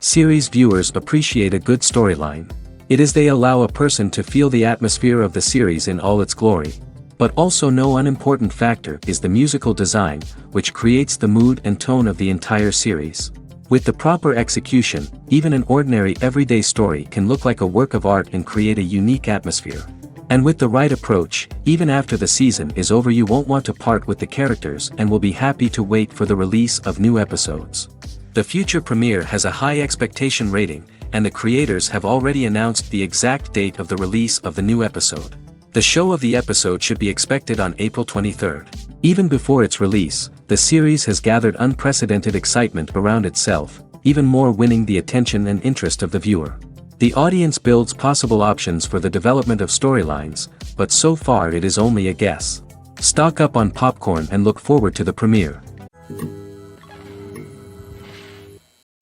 Series viewers appreciate a good storyline. It is they allow a person to feel the atmosphere of the series in all its glory. But also no unimportant factor is the musical design, which creates the mood and tone of the entire series. With the proper execution, even an ordinary everyday story can look like a work of art and create a unique atmosphere. And with the right approach, even after the season is over you won't want to part with the characters and will be happy to wait for the release of new episodes. The future premiere has a high expectation rating, and the creators have already announced the exact date of the release of the new episode. The show of the episode should be expected on April 23rd. Even before its release, the series has gathered unprecedented excitement around itself, even more winning the attention and interest of the viewer. The audience builds possible options for the development of storylines, but so far it is only a guess. Stock up on popcorn and look forward to the premiere.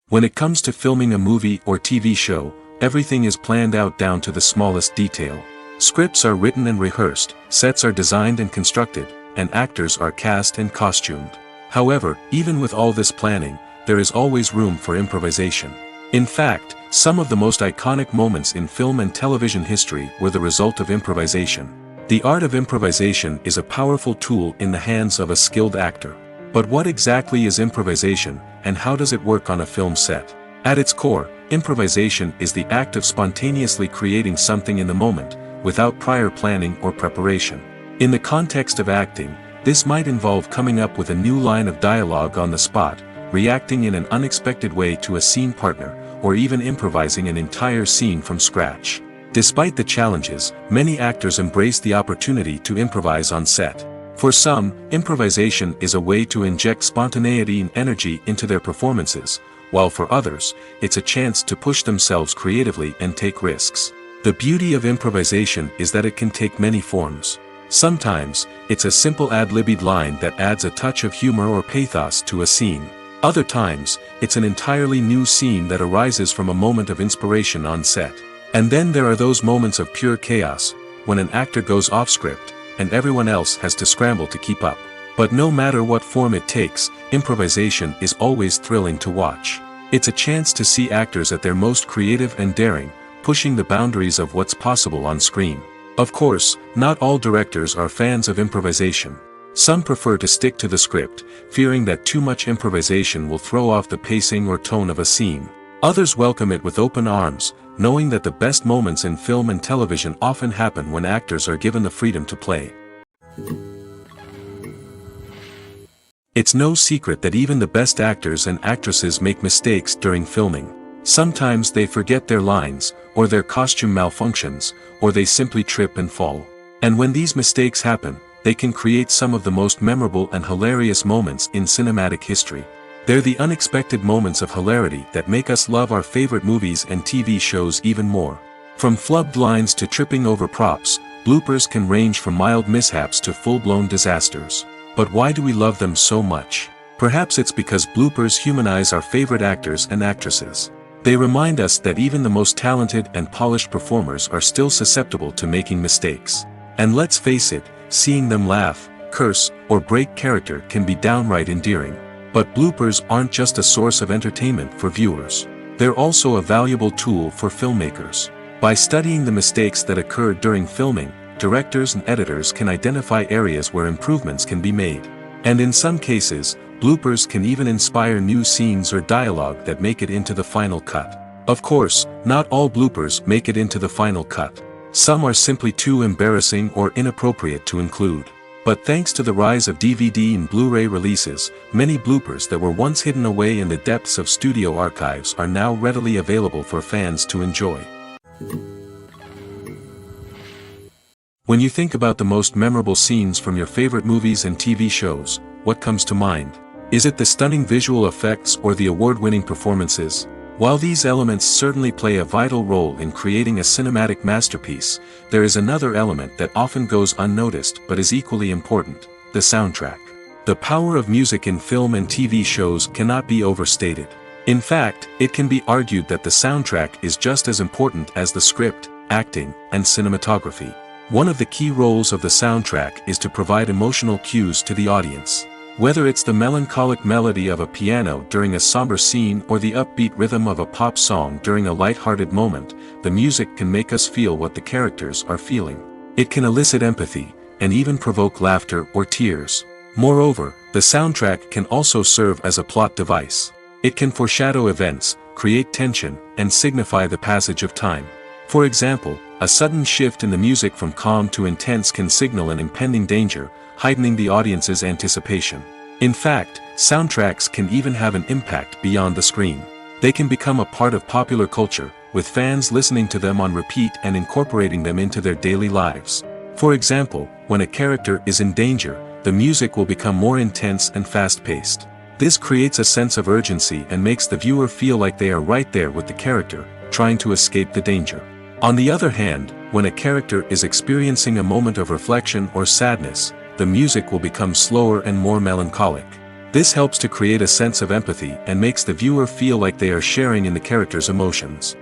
When it comes to filming a movie or TV show, everything is planned out down to the smallest detail. Scripts are written and rehearsed, sets are designed and constructed, and actors are cast and costumed. However, even with all this planning, there is always room for improvisation. In fact, some of the most iconic moments in film and television history were the result of improvisation. The art of improvisation is a powerful tool in the hands of a skilled actor. But what exactly is improvisation, and how does it work on a film set? At its core, improvisation is the act of spontaneously creating something in the moment, without prior planning or preparation. In the context of acting, this might involve coming up with a new line of dialogue on the spot, reacting in an unexpected way to a scene partner, or even improvising an entire scene from scratch. Despite the challenges, many actors embrace the opportunity to improvise on set. For some, improvisation is a way to inject spontaneity and energy into their performances, while for others, it's a chance to push themselves creatively and take risks. The beauty of improvisation is that it can take many forms. Sometimes, it's a simple ad-libbed line that adds a touch of humor or pathos to a scene. Other times, it's an entirely new scene that arises from a moment of inspiration on set. And then there are those moments of pure chaos, when an actor goes off script, and everyone else has to scramble to keep up. But no matter what form it takes, improvisation is always thrilling to watch. It's a chance to see actors at their most creative and daring, pushing the boundaries of what's possible on screen. Of course, not all directors are fans of improvisation. Some prefer to stick to the script, fearing that too much improvisation will throw off the pacing or tone of a scene. Others welcome it with open arms, knowing that the best moments in film and television often happen when actors are given the freedom to play. It's no secret that even the best actors and actresses make mistakes during filming. Sometimes they forget their lines, or their costume malfunctions, or they simply trip and fall. And when these mistakes happen, they can create some of the most memorable and hilarious moments in cinematic history. They're the unexpected moments of hilarity that make us love our favorite movies and TV shows even more. From flubbed lines to tripping over props, bloopers can range from mild mishaps to full-blown disasters. But why do we love them so much? Perhaps it's because bloopers humanize our favorite actors and actresses. They remind us that even the most talented and polished performers are still susceptible to making mistakes. And let's face it, seeing them laugh, curse, or break character can be downright endearing. But bloopers aren't just a source of entertainment for viewers. They're also a valuable tool for filmmakers. By studying the mistakes that occurred during filming, directors and editors can identify areas where improvements can be made. And in some cases, bloopers can even inspire new scenes or dialogue that make it into the final cut. Of course, not all bloopers make it into the final cut. Some are simply too embarrassing or inappropriate to include. But thanks to the rise of DVD and Blu-ray releases, many bloopers that were once hidden away in the depths of studio archives are now readily available for fans to enjoy. When you think about the most memorable scenes from your favorite movies and TV shows, what comes to mind? Is it the stunning visual effects or the award-winning performances? While these elements certainly play a vital role in creating a cinematic masterpiece, there is another element that often goes unnoticed but is equally important: the soundtrack. The power of music in film and TV shows cannot be overstated. In fact, it can be argued that the soundtrack is just as important as the script, acting, and cinematography. One of the key roles of the soundtrack is to provide emotional cues to the audience. Whether it's the melancholic melody of a piano during a somber scene or the upbeat rhythm of a pop song during a light-hearted moment, the music can make us feel what the characters are feeling. It can elicit empathy, and even provoke laughter or tears. Moreover, the soundtrack can also serve as a plot device. It can foreshadow events, create tension, and signify the passage of time. For example, a sudden shift in the music from calm to intense can signal an impending danger, heightening the audience's anticipation. In fact, soundtracks can even have an impact beyond the screen. They can become a part of popular culture, with fans listening to them on repeat and incorporating them into their daily lives. For example, when a character is in danger, the music will become more intense and fast-paced. This creates a sense of urgency and makes the viewer feel like they are right there with the character, trying to escape the danger. On the other hand, when a character is experiencing a moment of reflection or sadness, the music will become slower and more melancholic. This helps to create a sense of empathy and makes the viewer feel like they are sharing in the character's emotions.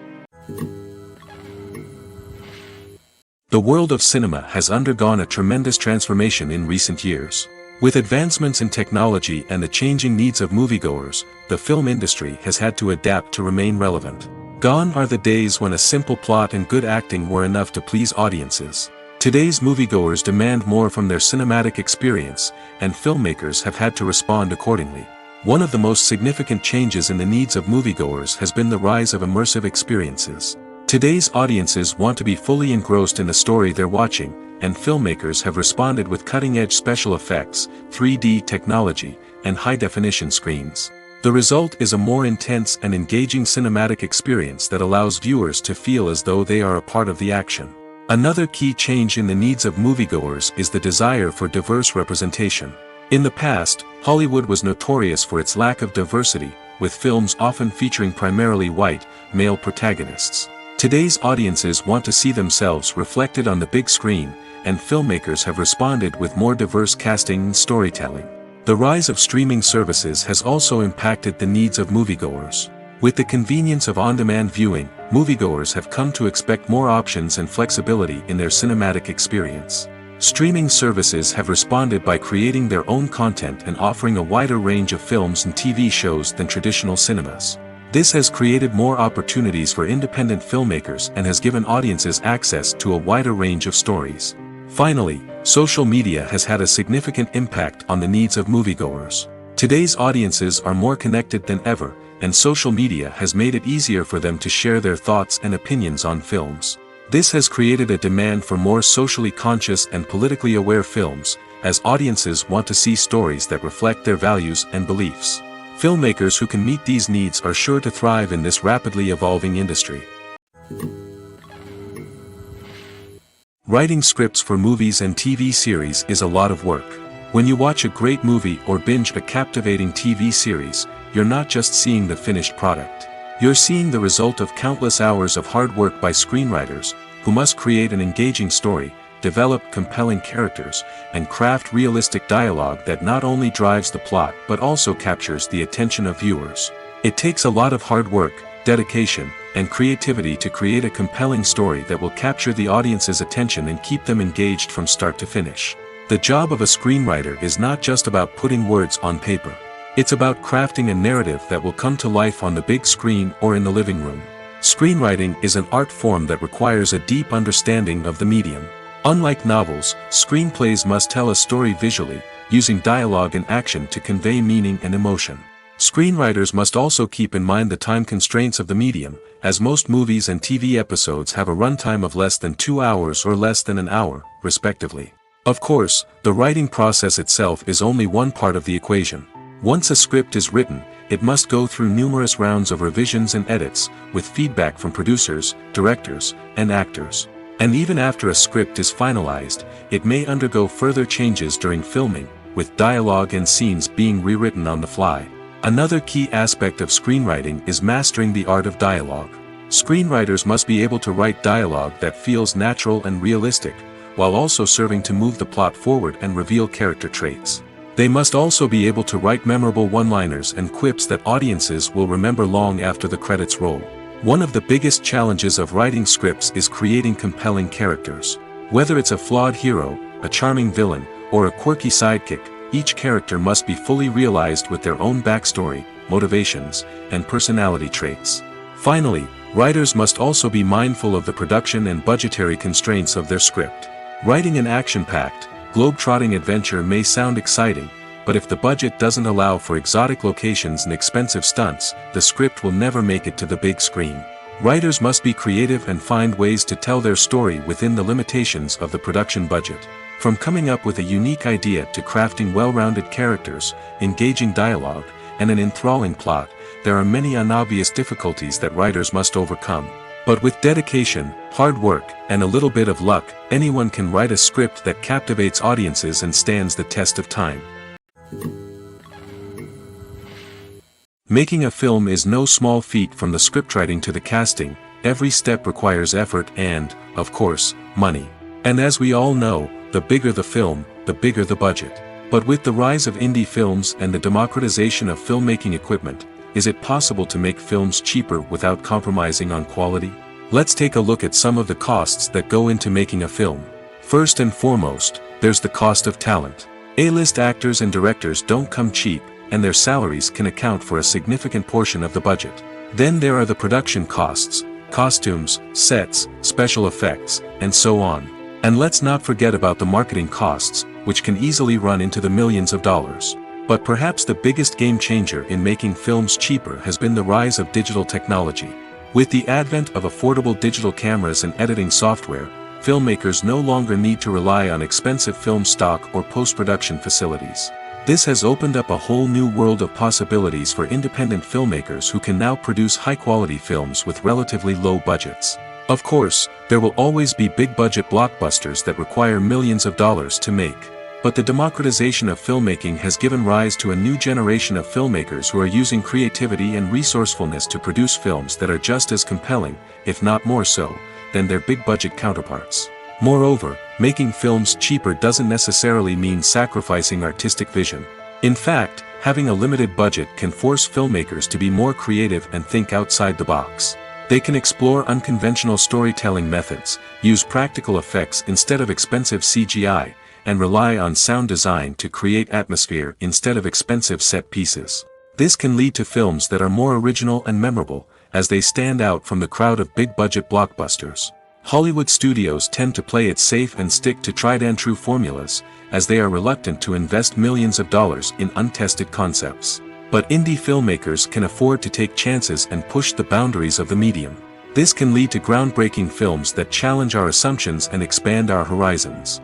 The world of cinema has undergone a tremendous transformation in recent years. With advancements in technology and the changing needs of moviegoers, the film industry has had to adapt to remain relevant. Gone are the days when a simple plot and good acting were enough to please audiences. Today's moviegoers demand more from their cinematic experience, and filmmakers have had to respond accordingly. One of the most significant changes in the needs of moviegoers has been the rise of immersive experiences. Today's audiences want to be fully engrossed in the story they're watching, and filmmakers have responded with cutting-edge special effects, 3D technology, and high-definition screens. The result is a more intense and engaging cinematic experience that allows viewers to feel as though they are a part of the action. Another key change in the needs of moviegoers is the desire for diverse representation. In the past, Hollywood was notorious for its lack of diversity, with films often featuring primarily white, male protagonists. Today's audiences want to see themselves reflected on the big screen, and filmmakers have responded with more diverse casting and storytelling. The rise of streaming services has also impacted the needs of moviegoers. With the convenience of on-demand viewing, moviegoers have come to expect more options and flexibility in their cinematic experience. Streaming services have responded by creating their own content and offering a wider range of films and TV shows than traditional cinemas. This has created more opportunities for independent filmmakers and has given audiences access to a wider range of stories. Finally, social media has had a significant impact on the needs of moviegoers. Today's audiences are more connected than ever, and social media has made it easier for them to share their thoughts and opinions on films. This has created a demand for more socially conscious and politically aware films, as audiences want to see stories that reflect their values and beliefs. Filmmakers who can meet these needs are sure to thrive in this rapidly evolving industry. Writing scripts for movies and TV series is a lot of work. When you watch a great movie or binge a captivating TV series, you're not just seeing the finished product. You're seeing the result of countless hours of hard work by screenwriters, who must create an engaging story, develop compelling characters, and craft realistic dialogue that not only drives the plot but also captures the attention of viewers. It takes a lot of hard work, dedication, and creativity to create a compelling story that will capture the audience's attention and keep them engaged from start to finish. The job of a screenwriter is not just about putting words on paper. It's about crafting a narrative that will come to life on the big screen or in the living room. Screenwriting is an art form that requires a deep understanding of the medium. Unlike novels, screenplays must tell a story visually, using dialogue and action to convey meaning and emotion. Screenwriters must also keep in mind the time constraints of the medium, as most movies and TV episodes have a runtime of less than 2 hours or less than an hour, respectively. Of course, the writing process itself is only one part of the equation. Once a script is written, it must go through numerous rounds of revisions and edits, with feedback from producers, directors, and actors. And even after a script is finalized, it may undergo further changes during filming, with dialogue and scenes being rewritten on the fly. Another key aspect of screenwriting is mastering the art of dialogue. Screenwriters must be able to write dialogue that feels natural and realistic, while also serving to move the plot forward and reveal character traits. They must also be able to write memorable one-liners and quips that audiences will remember long after the credits roll. One of the biggest challenges of writing scripts is creating compelling characters. Whether it's a flawed hero, a charming villain, or a quirky sidekick, each character must be fully realized with their own backstory, motivations, and personality traits. Finally, writers must also be mindful of the production and budgetary constraints of their script. Writing an action-packed, globe-trotting adventure may sound exciting, but if the budget doesn't allow for exotic locations and expensive stunts, the script will never make it to the big screen. Writers must be creative and find ways to tell their story within the limitations of the production budget. From coming up with a unique idea to crafting well-rounded characters, engaging dialogue, and an enthralling plot, there are many unobvious difficulties that writers must overcome. But with dedication, hard work, and a little bit of luck, anyone can write a script that captivates audiences and stands the test of time. Making a film is no small feat. From the scriptwriting to the casting, every step requires effort and, of course, money. And as we all know, the bigger the film, the bigger the budget. But with the rise of indie films and the democratization of filmmaking equipment, is it possible to make films cheaper without compromising on quality? Let's take a look at some of the costs that go into making a film. First and foremost, there's the cost of talent. A-list actors and directors don't come cheap, and their salaries can account for a significant portion of the budget. Then there are the production costs, costumes, sets, special effects, and so on. And let's not forget about the marketing costs, which can easily run into the millions of dollars. But perhaps the biggest game changer in making films cheaper has been the rise of digital technology. With the advent of affordable digital cameras and editing software, filmmakers no longer need to rely on expensive film stock or post-production facilities. This has opened up a whole new world of possibilities for independent filmmakers who can now produce high-quality films with relatively low budgets. Of course, there will always be big-budget blockbusters that require millions of dollars to make. But the democratization of filmmaking has given rise to a new generation of filmmakers who are using creativity and resourcefulness to produce films that are just as compelling, if not more so, than their big-budget counterparts. Moreover, making films cheaper doesn't necessarily mean sacrificing artistic vision. In fact, having a limited budget can force filmmakers to be more creative and think outside the box. They can explore unconventional storytelling methods, use practical effects instead of expensive CGI, and rely on sound design to create atmosphere instead of expensive set pieces. This can lead to films that are more original and memorable, as they stand out from the crowd of big-budget blockbusters. Hollywood studios tend to play it safe and stick to tried-and-true formulas, as they are reluctant to invest millions of dollars in untested concepts. But indie filmmakers can afford to take chances and push the boundaries of the medium. This can lead to groundbreaking films that challenge our assumptions and expand our horizons.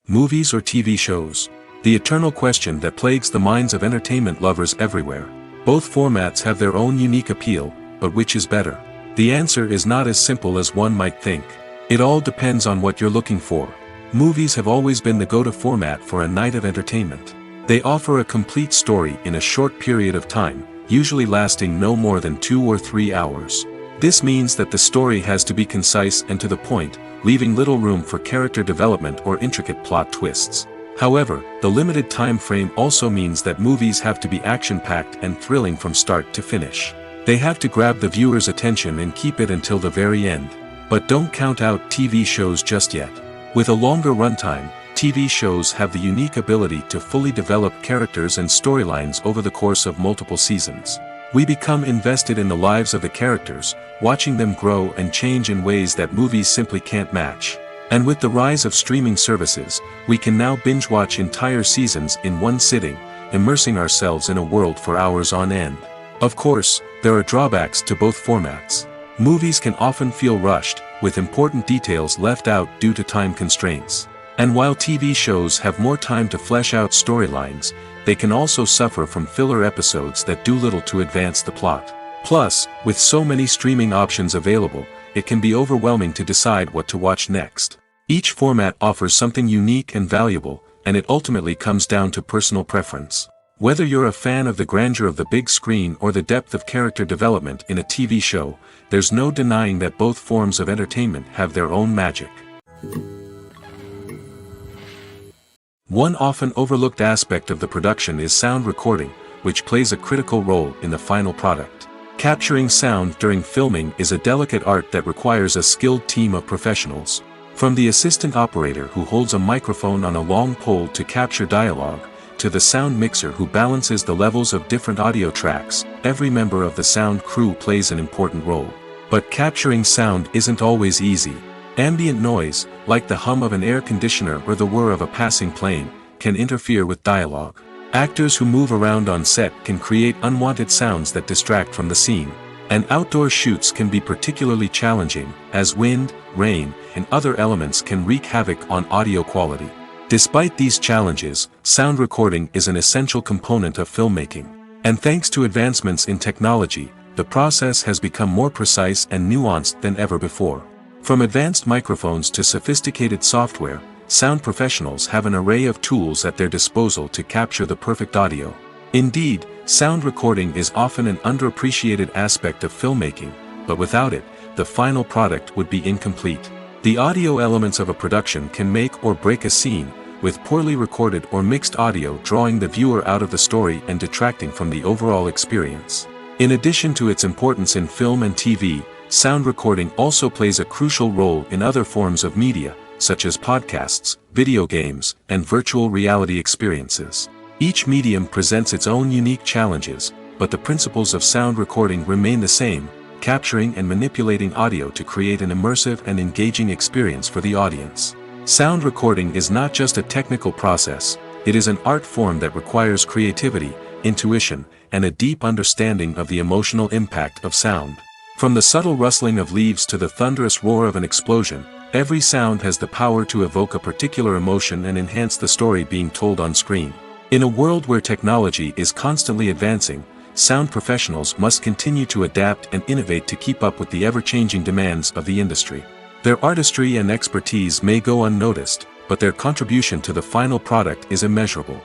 Movies or TV shows? The eternal question that plagues the minds of entertainment lovers everywhere. Both formats have their own unique appeal, but which is better? The answer is not as simple as one might think. It all depends on what you're looking for. Movies have always been the go-to format for a night of entertainment. They offer a complete story in a short period of time, usually lasting no more than 2 or 3 hours. This means that the story has to be concise and to the point, leaving little room for character development or intricate plot twists. However, the limited time frame also means that movies have to be action-packed and thrilling from start to finish. They have to grab the viewer's attention and keep it until the very end. But don't count out TV shows just yet. With a longer runtime, TV shows have the unique ability to fully develop characters and storylines over the course of multiple seasons. We become invested in the lives of the characters, watching them grow and change in ways that movies simply can't match. And with the rise of streaming services, we can now binge-watch entire seasons in one sitting, immersing ourselves in a world for hours on end. Of course, there are drawbacks to both formats. Movies can often feel rushed, with important details left out due to time constraints. And while TV shows have more time to flesh out storylines, they can also suffer from filler episodes that do little to advance the plot. Plus, with so many streaming options available, it can be overwhelming to decide what to watch next. Each format offers something unique and valuable, and it ultimately comes down to personal preference. Whether you're a fan of the grandeur of the big screen or the depth of character development in a TV show, there's no denying that both forms of entertainment have their own magic. One often overlooked aspect of the production is sound recording, which plays a critical role in the final product. Capturing sound during filming is a delicate art that requires a skilled team of professionals. From the assistant operator who holds a microphone on a long pole to capture dialogue, to the sound mixer who balances the levels of different audio tracks, every member of the sound crew plays an important role. But capturing sound isn't always easy. Ambient noise, like the hum of an air conditioner or the whir of a passing plane, can interfere with dialogue. Actors who move around on set can create unwanted sounds that distract from the scene. And outdoor shoots can be particularly challenging, as wind, rain, and other elements can wreak havoc on audio quality. Despite these challenges, sound recording is an essential component of filmmaking. And thanks to advancements in technology, the process has become more precise and nuanced than ever before. From advanced microphones to sophisticated software, sound professionals have an array of tools at their disposal to capture the perfect audio. Indeed, sound recording is often an underappreciated aspect of filmmaking, but without it, the final product would be incomplete. The audio elements of a production can make or break a scene, with poorly recorded or mixed audio drawing the viewer out of the story and detracting from the overall experience. In addition to its importance in film and TV, sound recording also plays a crucial role in other forms of media, such as podcasts, video games, and virtual reality experiences. Each medium presents its own unique challenges, but the principles of sound recording remain the same, capturing and manipulating audio to create an immersive and engaging experience for the audience. Sound recording is not just a technical process, it is an art form that requires creativity, intuition, and a deep understanding of the emotional impact of sound. From the subtle rustling of leaves to the thunderous roar of an explosion, every sound has the power to evoke a particular emotion and enhance the story being told on screen. In a world where technology is constantly advancing, sound professionals must continue to adapt and innovate to keep up with the ever-changing demands of the industry. Their artistry and expertise may go unnoticed, but their contribution to the final product is immeasurable.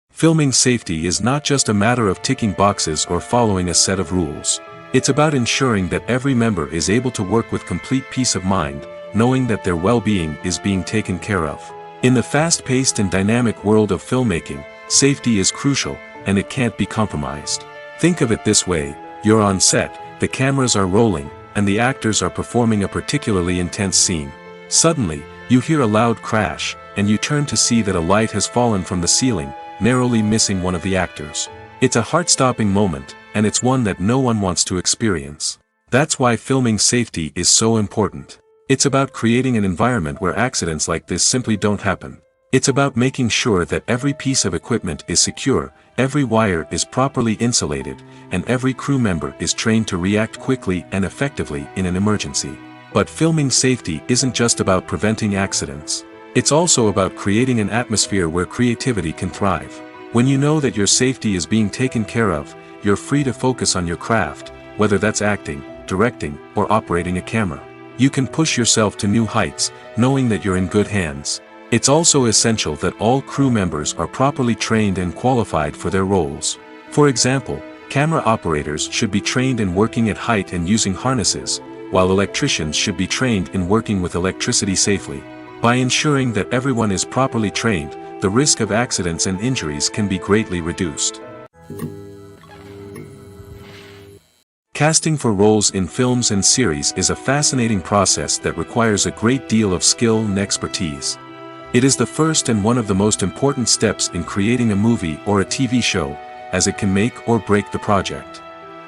Filming safety is not just a matter of ticking boxes or following a set of rules. It's about ensuring that every member is able to work with complete peace of mind, knowing that their well-being is being taken care of. In the fast-paced and dynamic world of filmmaking, safety is crucial, and it can't be compromised. Think of it this way: you're on set, the cameras are rolling, and the actors are performing a particularly intense scene. Suddenly, you hear a loud crash, and you turn to see that a light has fallen from the ceiling, narrowly missing one of the actors. It's a heart-stopping moment, and it's one that no one wants to experience. That's why filming safety is so important. It's about creating an environment where accidents like this simply don't happen. It's about making sure that every piece of equipment is secure, every wire is properly insulated, and every crew member is trained to react quickly and effectively in an emergency. But filming safety isn't just about preventing accidents. It's also about creating an atmosphere where creativity can thrive. When you know that your safety is being taken care of, you're free to focus on your craft, whether that's acting, directing, or operating a camera. You can push yourself to new heights, knowing that you're in good hands. It's also essential that all crew members are properly trained and qualified for their roles. For example, camera operators should be trained in working at height and using harnesses, while electricians should be trained in working with electricity safely. By ensuring that everyone is properly trained, the risk of accidents and injuries can be greatly reduced. Casting for roles in films and series is a fascinating process that requires a great deal of skill and expertise. It is the first and one of the most important steps in creating a movie or a TV show, as it can make or break the project.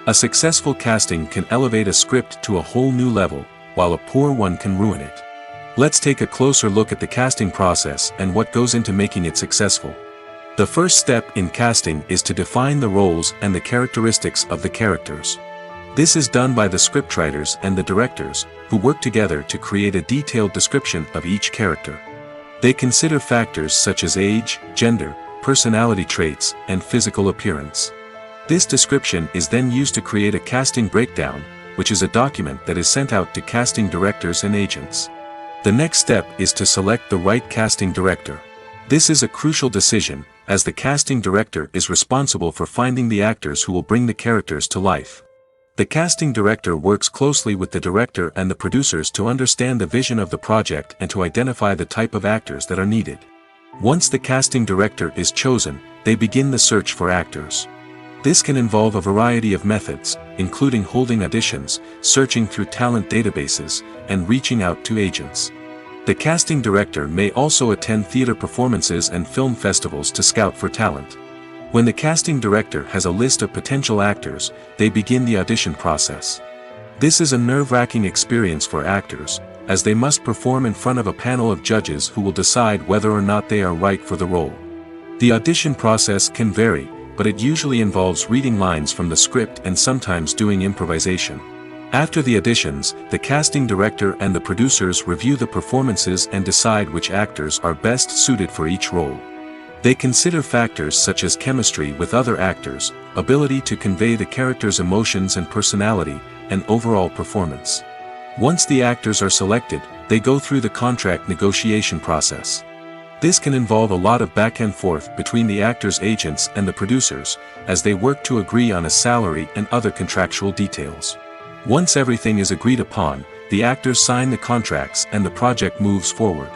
A successful casting can elevate a script to a whole new level, while a poor one can ruin it. Let's take a closer look at the casting process and what goes into making it successful. The first step in casting is to define the roles and the characteristics of the characters. This is done by the scriptwriters and the directors, who work together to create a detailed description of each character. They consider factors such as age, gender, personality traits, and physical appearance. This description is then used to create a casting breakdown, which is a document that is sent out to casting directors and agents. The next step is to select the right casting director. This is a crucial decision, as the casting director is responsible for finding the actors who will bring the characters to life. The casting director works closely with the director and the producers to understand the vision of the project and to identify the type of actors that are needed. Once the casting director is chosen, they begin the search for actors. This can involve a variety of methods, including holding auditions, searching through talent databases, and reaching out to agents. The casting director may also attend theater performances and film festivals to scout for talent. When the casting director has a list of potential actors, they begin the audition process. This is a nerve-wracking experience for actors, as they must perform in front of a panel of judges who will decide whether or not they are right for the role. The audition process can vary, but it usually involves reading lines from the script and sometimes doing improvisation. After the auditions, the casting director and the producers review the performances and decide which actors are best suited for each role. They consider factors such as chemistry with other actors, ability to convey the character's emotions and personality, and overall performance. Once the actors are selected, they go through the contract negotiation process. This can involve a lot of back and forth between the actors' agents and the producers, as they work to agree on a salary and other contractual details. Once everything is agreed upon, the actors sign the contracts and the project moves forward.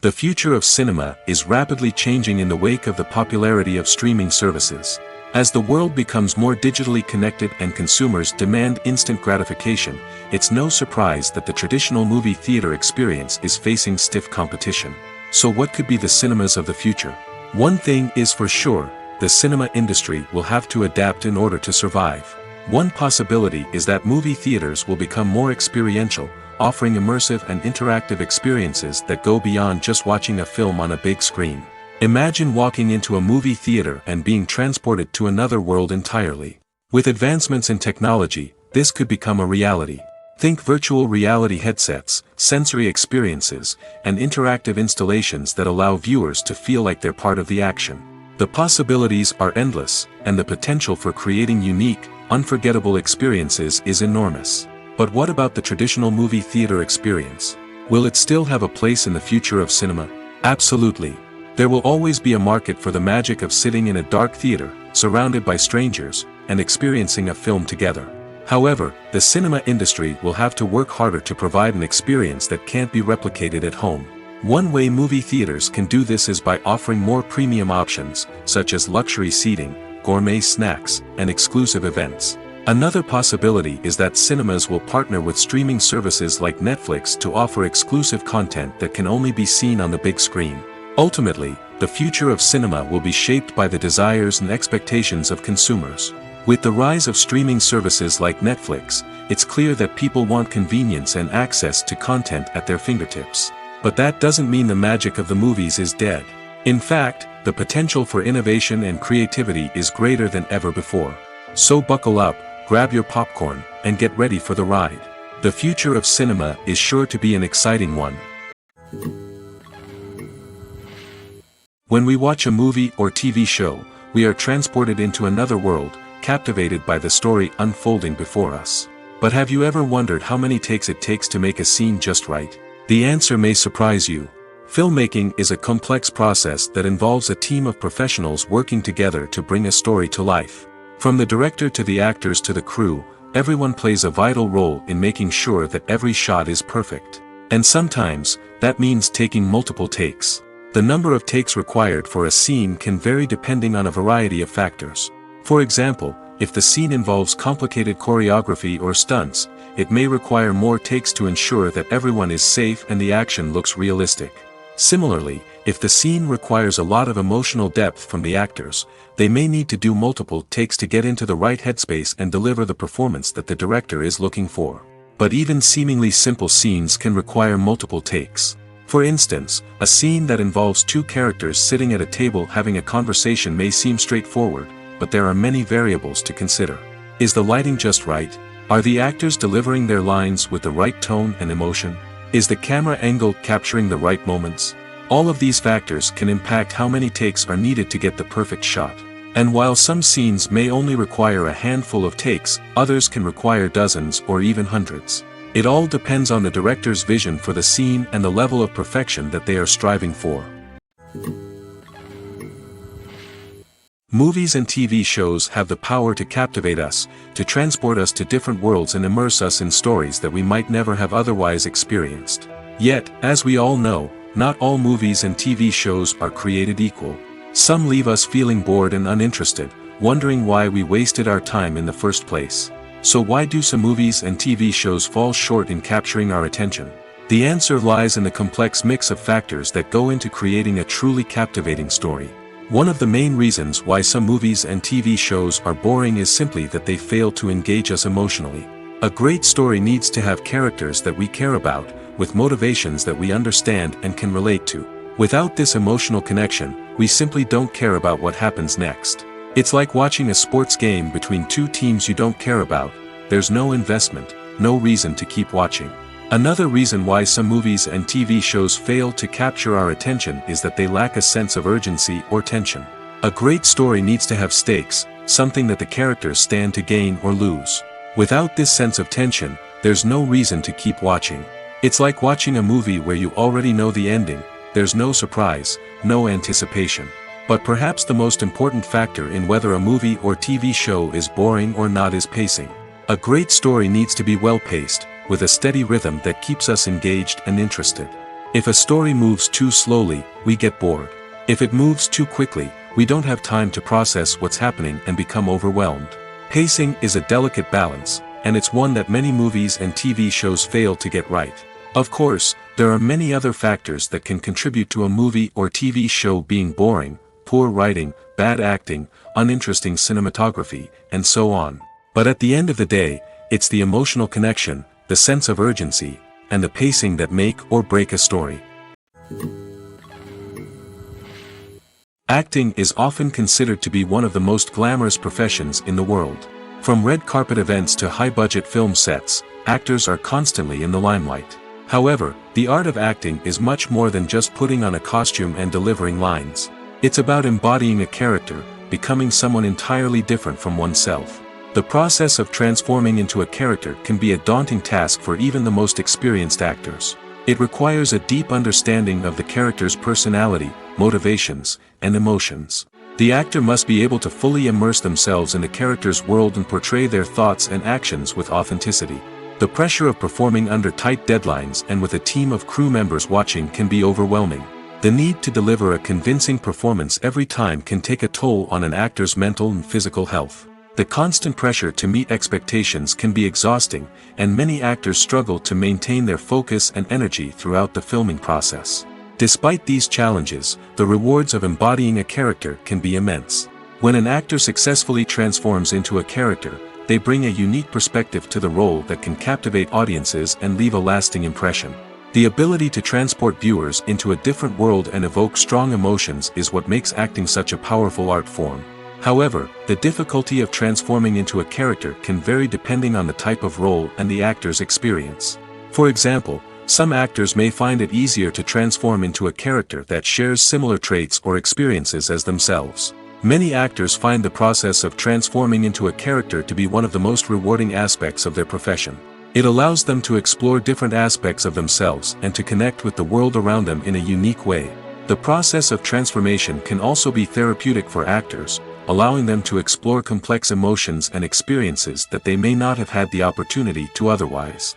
The future of cinema is rapidly changing in the wake of the popularity of streaming services. As the world becomes more digitally connected and consumers demand instant gratification, it's no surprise that the traditional movie theater experience is facing stiff competition. So what could be the cinemas of the future? One thing is for sure, the cinema industry will have to adapt in order to survive. One possibility is that movie theaters will become more experiential, offering immersive and interactive experiences that go beyond just watching a film on a big screen. Imagine walking into a movie theater and being transported to another world entirely. With advancements in technology, this could become a reality. Think virtual reality headsets, sensory experiences, and interactive installations that allow viewers to feel like they're part of the action. The possibilities are endless, and the potential for creating unique, unforgettable experiences is enormous. But what about the traditional movie theater experience? Will it still have a place in the future of cinema? Absolutely. There will always be a market for the magic of sitting in a dark theater, surrounded by strangers, and experiencing a film together. However, the cinema industry will have to work harder to provide an experience that can't be replicated at home. One way movie theaters can do this is by offering more premium options, such as luxury seating, gourmet snacks, and exclusive events. Another possibility is that cinemas will partner with streaming services like Netflix to offer exclusive content that can only be seen on the big screen. Ultimately, the future of cinema will be shaped by the desires and expectations of consumers. With the rise of streaming services like Netflix, it's clear that people want convenience and access to content at their fingertips. But that doesn't mean the magic of the movies is dead. In fact, the potential for innovation and creativity is greater than ever before. So buckle up, grab your popcorn, and get ready for the ride. The future of cinema is sure to be an exciting one. When we watch a movie or TV show, we are transported into another world, captivated by the story unfolding before us. But have you ever wondered how many takes it takes to make a scene just right? The answer may surprise you. Filmmaking is a complex process that involves a team of professionals working together to bring a story to life. From the director to the actors to the crew, everyone plays a vital role in making sure that every shot is perfect. And sometimes, that means taking multiple takes. The number of takes required for a scene can vary depending on a variety of factors. For example, if the scene involves complicated choreography or stunts, it may require more takes to ensure that everyone is safe and the action looks realistic. Similarly, if the scene requires a lot of emotional depth from the actors, they may need to do multiple takes to get into the right headspace and deliver the performance that the director is looking for. But even seemingly simple scenes can require multiple takes. For instance, a scene that involves two characters sitting at a table having a conversation may seem straightforward, but there are many variables to consider. Is the lighting just right? Are the actors delivering their lines with the right tone and emotion? Is the camera angle capturing the right moments? All of these factors can impact how many takes are needed to get the perfect shot. And while some scenes may only require a handful of takes, others can require dozens or even hundreds. It all depends on the director's vision for the scene and the level of perfection that they are striving for. Movies and TV shows have the power to captivate us, to transport us to different worlds and immerse us in stories that we might never have otherwise experienced. Yet, as we all know, not all movies and TV shows are created equal. Some leave us feeling bored and uninterested, wondering why we wasted our time in the first place. So why do some movies and TV shows fall short in capturing our attention? The answer lies in the complex mix of factors that go into creating a truly captivating story. One of the main reasons why some movies and TV shows are boring is simply that they fail to engage us emotionally. A great story needs to have characters that we care about, with motivations that we understand and can relate to. Without this emotional connection, we simply don't care about what happens next. It's like watching a sports game between two teams you don't care about. There's no investment, no reason to keep watching. Another reason why some movies and TV shows fail to capture our attention is that they lack a sense of urgency or tension. A great story needs to have stakes, something that the characters stand to gain or lose. Without this sense of tension, there's no reason to keep watching. It's like watching a movie where you already know the ending. There's no surprise, no anticipation. But perhaps the most important factor in whether a movie or TV show is boring or not is pacing. A great story needs to be well-paced, with a steady rhythm that keeps us engaged and interested. If a story moves too slowly, we get bored. If it moves too quickly, we don't have time to process what's happening and become overwhelmed. Pacing is a delicate balance, and it's one that many movies and TV shows fail to get right. Of course, there are many other factors that can contribute to a movie or TV show being boring: poor writing, bad acting, uninteresting cinematography, and so on. But at the end of the day, it's the emotional connection, the sense of urgency, and the pacing that make or break a story. Acting is often considered to be one of the most glamorous professions in the world. From red carpet events to high-budget film sets, actors are constantly in the limelight. However, the art of acting is much more than just putting on a costume and delivering lines. It's about embodying a character, becoming someone entirely different from oneself. The process of transforming into a character can be a daunting task for even the most experienced actors. It requires a deep understanding of the character's personality, motivations, and emotions. The actor must be able to fully immerse themselves in the character's world and portray their thoughts and actions with authenticity. The pressure of performing under tight deadlines and with a team of crew members watching can be overwhelming. The need to deliver a convincing performance every time can take a toll on an actor's mental and physical health. The constant pressure to meet expectations can be exhausting, and many actors struggle to maintain their focus and energy throughout the filming process. Despite these challenges, the rewards of embodying a character can be immense. When an actor successfully transforms into a character, they bring a unique perspective to the role that can captivate audiences and leave a lasting impression. The ability to transport viewers into a different world and evoke strong emotions is what makes acting such a powerful art form. However, the difficulty of transforming into a character can vary depending on the type of role and the actor's experience. For example, some actors may find it easier to transform into a character that shares similar traits or experiences as themselves. Many actors find the process of transforming into a character to be one of the most rewarding aspects of their profession. It allows them to explore different aspects of themselves and to connect with the world around them in a unique way. The process of transformation can also be therapeutic for actors, allowing them to explore complex emotions and experiences that they may not have had the opportunity to otherwise.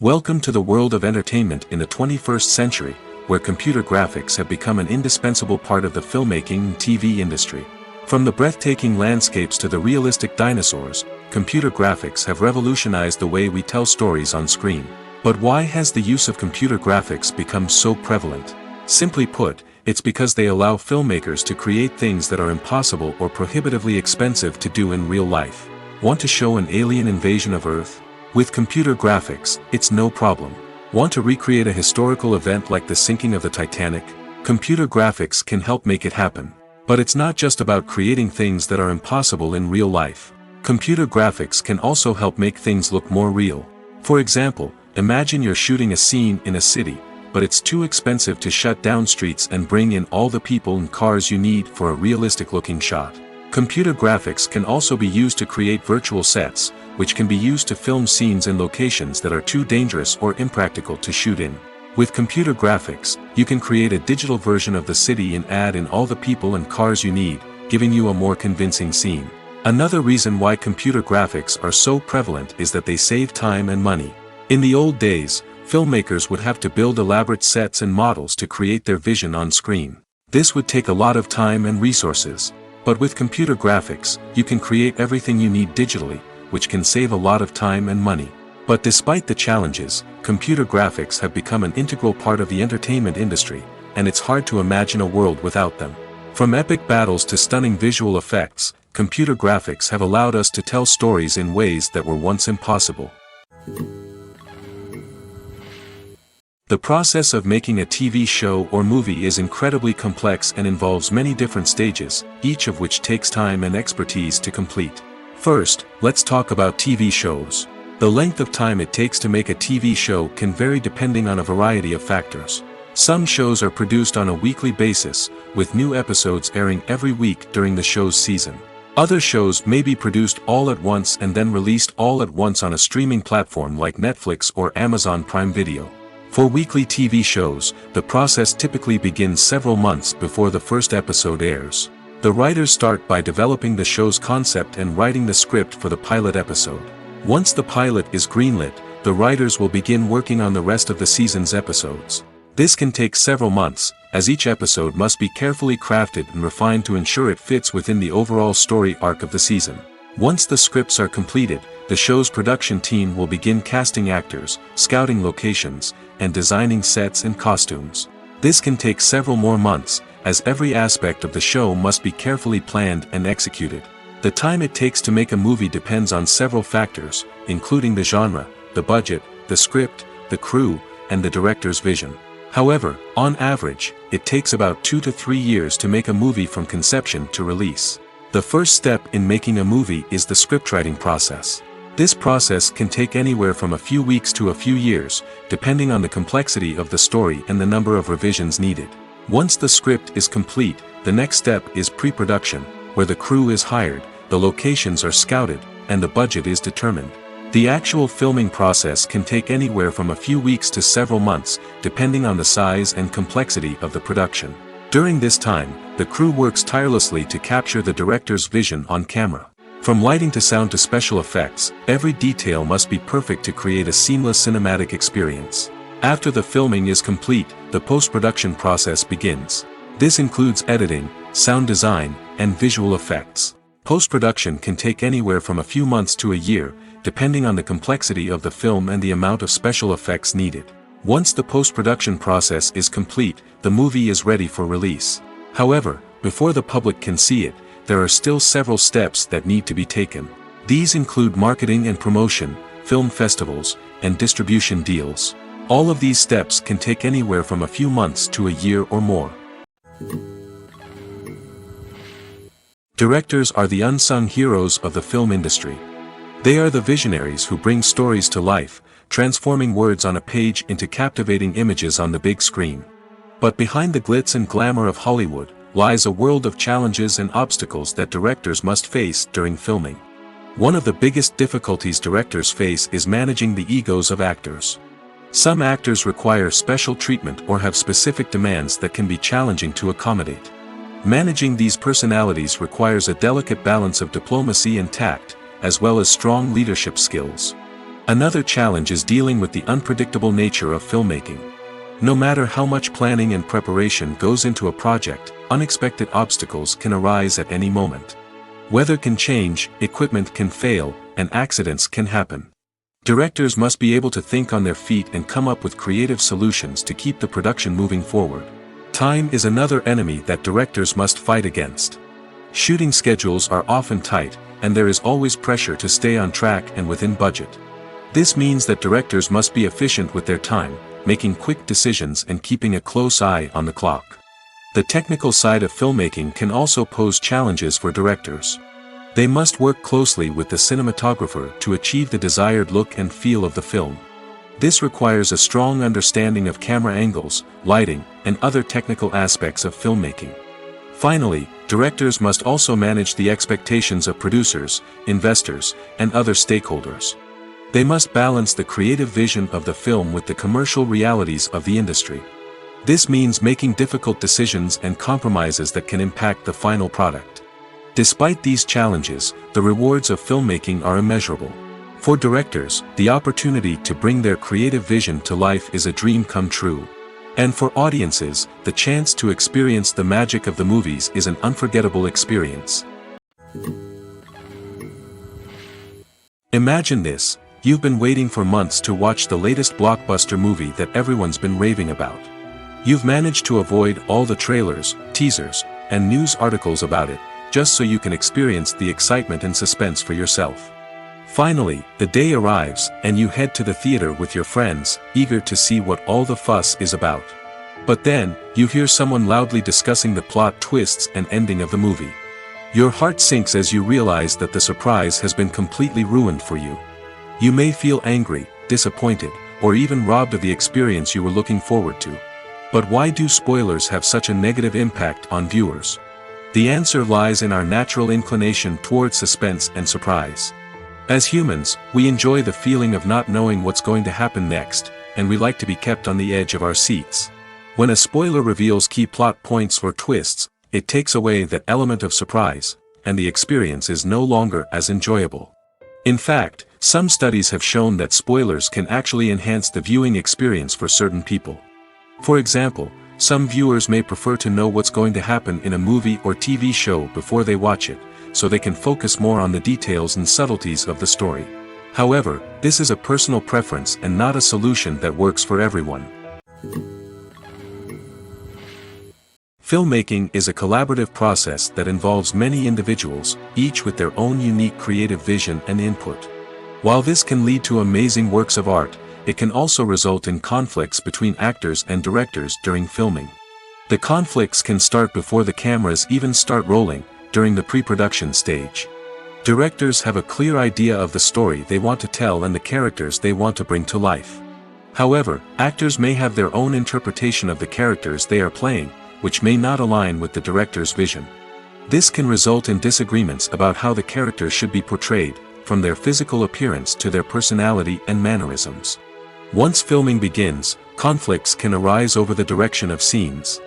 Welcome to the world of entertainment in the 21st century, where computer graphics have become an indispensable part of the filmmaking and TV industry. From the breathtaking landscapes to the realistic dinosaurs, computer graphics have revolutionized the way we tell stories on screen. But why has the use of computer graphics become so prevalent? Simply put, it's because they allow filmmakers to create things that are impossible or prohibitively expensive to do in real life. Want to show an alien invasion of Earth? With computer graphics, it's no problem. Want to recreate a historical event like the sinking of the Titanic? Computer graphics can help make it happen. But it's not just about creating things that are impossible in real life. Computer graphics can also help make things look more real. For example, imagine you're shooting a scene in a city, but it's too expensive to shut down streets and bring in all the people and cars you need for a realistic-looking shot. Computer graphics can also be used to create virtual sets, which can be used to film scenes in locations that are too dangerous or impractical to shoot in. With computer graphics, you can create a digital version of the city and add in all the people and cars you need, giving you a more convincing scene. Another reason why computer graphics are so prevalent is that they save time and money. In the old days, filmmakers would have to build elaborate sets and models to create their vision on screen. This would take a lot of time and resources. But with computer graphics, you can create everything you need digitally, which can save a lot of time and money. But despite the challenges, computer graphics have become an integral part of the entertainment industry, and it's hard to imagine a world without them. From epic battles to stunning visual effects, computer graphics have allowed us to tell stories in ways that were once impossible. The process of making a TV show or movie is incredibly complex and involves many different stages, each of which takes time and expertise to complete. First, let's talk about TV shows. The length of time it takes to make a TV show can vary depending on a variety of factors. Some shows are produced on a weekly basis, with new episodes airing every week during the show's season. Other shows may be produced all at once and then released all at once on a streaming platform like Netflix or Amazon Prime Video. For weekly TV shows, the process typically begins several months before the first episode airs. The writers start by developing the show's concept and writing the script for the pilot episode. Once the pilot is greenlit, the writers will begin working on the rest of the season's episodes. This can take several months, as each episode must be carefully crafted and refined to ensure it fits within the overall story arc of the season. Once the scripts are completed, the show's production team will begin casting actors, scouting locations, and designing sets and costumes. This can take several more months, as every aspect of the show must be carefully planned and executed. The time it takes to make a movie depends on several factors, including the genre, the budget, the script, the crew, and the director's vision. However, on average, it takes about 2 to 3 years to make a movie from conception to release. The first step in making a movie is the scriptwriting process. This process can take anywhere from a few weeks to a few years, depending on the complexity of the story and the number of revisions needed. Once the script is complete, the next step is pre-production, where the crew is hired, the locations are scouted, and the budget is determined. The actual filming process can take anywhere from a few weeks to several months, depending on the size and complexity of the production. During this time, the crew works tirelessly to capture the director's vision on camera. From lighting to sound to special effects, every detail must be perfect to create a seamless cinematic experience. After the filming is complete, the post-production process begins. This includes editing, sound design, and visual effects. Post-production can take anywhere from a few months to a year, depending on the complexity of the film and the amount of special effects needed. Once the post-production process is complete, the movie is ready for release. However, before the public can see it, there are still several steps that need to be taken. These include marketing and promotion, film festivals, and distribution deals. All of these steps can take anywhere from a few months to a year or more. Directors are the unsung heroes of the film industry. They are the visionaries who bring stories to life, transforming words on a page into captivating images on the big screen. But behind the glitz and glamour of Hollywood, lies a world of challenges and obstacles that directors must face during filming. One of the biggest difficulties directors face is managing the egos of actors. Some actors require special treatment or have specific demands that can be challenging to accommodate. Managing these personalities requires a delicate balance of diplomacy and tact, as well as strong leadership skills. Another challenge is dealing with the unpredictable nature of filmmaking. No matter how much planning and preparation goes into a project, unexpected obstacles can arise at any moment. Weather can change, equipment can fail, and accidents can happen. Directors must be able to think on their feet and come up with creative solutions to keep the production moving forward. Time is another enemy that directors must fight against. Shooting schedules are often tight, and there is always pressure to stay on track and within budget. This means that directors must be efficient with their time, making quick decisions and keeping a close eye on the clock. The technical side of filmmaking can also pose challenges for directors. They must work closely with the cinematographer to achieve the desired look and feel of the film. This requires a strong understanding of camera angles, lighting, and other technical aspects of filmmaking. Finally, directors must also manage the expectations of producers, investors, and other stakeholders. They must balance the creative vision of the film with the commercial realities of the industry. This means making difficult decisions and compromises that can impact the final product. Despite these challenges, the rewards of filmmaking are immeasurable. For directors, the opportunity to bring their creative vision to life is a dream come true. And for audiences, the chance to experience the magic of the movies is an unforgettable experience. Imagine this: you've been waiting for months to watch the latest blockbuster movie that everyone's been raving about. You've managed to avoid all the trailers, teasers, and news articles about it, just so you can experience the excitement and suspense for yourself. Finally, the day arrives, and you head to the theater with your friends, eager to see what all the fuss is about. But then, you hear someone loudly discussing the plot twists and ending of the movie. Your heart sinks as you realize that the surprise has been completely ruined for you. You may feel angry, disappointed, or even robbed of the experience you were looking forward to. But why do spoilers have such a negative impact on viewers? The answer lies in our natural inclination towards suspense and surprise. As humans, we enjoy the feeling of not knowing what's going to happen next, and we like to be kept on the edge of our seats. When a spoiler reveals key plot points or twists, it takes away that element of surprise, and the experience is no longer as enjoyable. In fact, some studies have shown that spoilers can actually enhance the viewing experience for certain people. For example, some viewers may prefer to know what's going to happen in a movie or TV show before they watch it, so they can focus more on the details and subtleties of the story. However, this is a personal preference and not a solution that works for everyone. Filmmaking is a collaborative process that involves many individuals, each with their own unique creative vision and input. While this can lead to amazing works of art, it can also result in conflicts between actors and directors during filming. The conflicts can start before the cameras even start rolling, during the pre-production stage. Directors have a clear idea of the story they want to tell and the characters they want to bring to life. However, actors may have their own interpretation of the characters they are playing, which may not align with the director's vision. This can result in disagreements about how the characters should be portrayed, from their physical appearance to their personality and mannerisms. Once filming begins, conflicts can arise over the direction of scenes.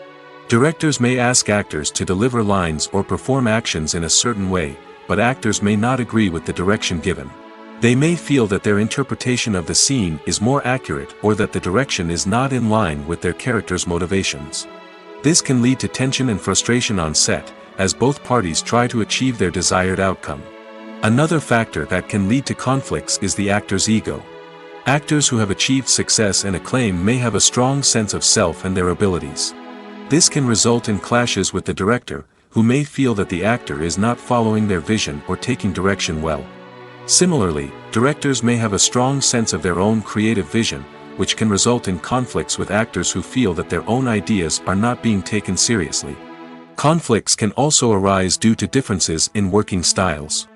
Directors may ask actors to deliver lines or perform actions in a certain way, but actors may not agree with the direction given. They may feel that their interpretation of the scene is more accurate or that the direction is not in line with their character's motivations. This can lead to tension and frustration on set, as both parties try to achieve their desired outcome. Another factor that can lead to conflicts is the actor's ego. Actors who have achieved success and acclaim may have a strong sense of self and their abilities. This can result in clashes with the director, who may feel that the actor is not following their vision or taking direction well. Similarly, directors may have a strong sense of their own creative vision, which can result in conflicts with actors who feel that their own ideas are not being taken seriously. Conflicts can also arise due to differences in working styles.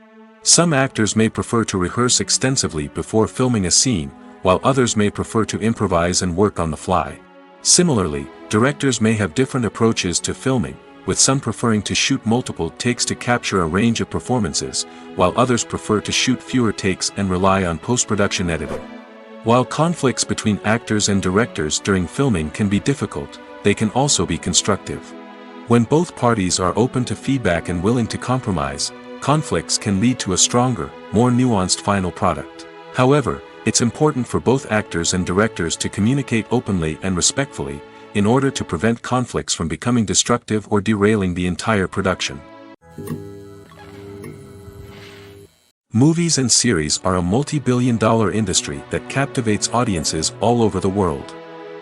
Some actors may prefer to rehearse extensively before filming a scene, while others may prefer to improvise and work on the fly. Similarly, directors may have different approaches to filming, with some preferring to shoot multiple takes to capture a range of performances, while others prefer to shoot fewer takes and rely on post-production editing. While conflicts between actors and directors during filming can be difficult, they can also be constructive. When both parties are open to feedback and willing to compromise, conflicts can lead to a stronger, more nuanced final product. However, it's important for both actors and directors to communicate openly and respectfully, in order to prevent conflicts from becoming destructive or derailing the entire production. Movies and series are a multi-billion-dollar industry that captivates audiences all over the world.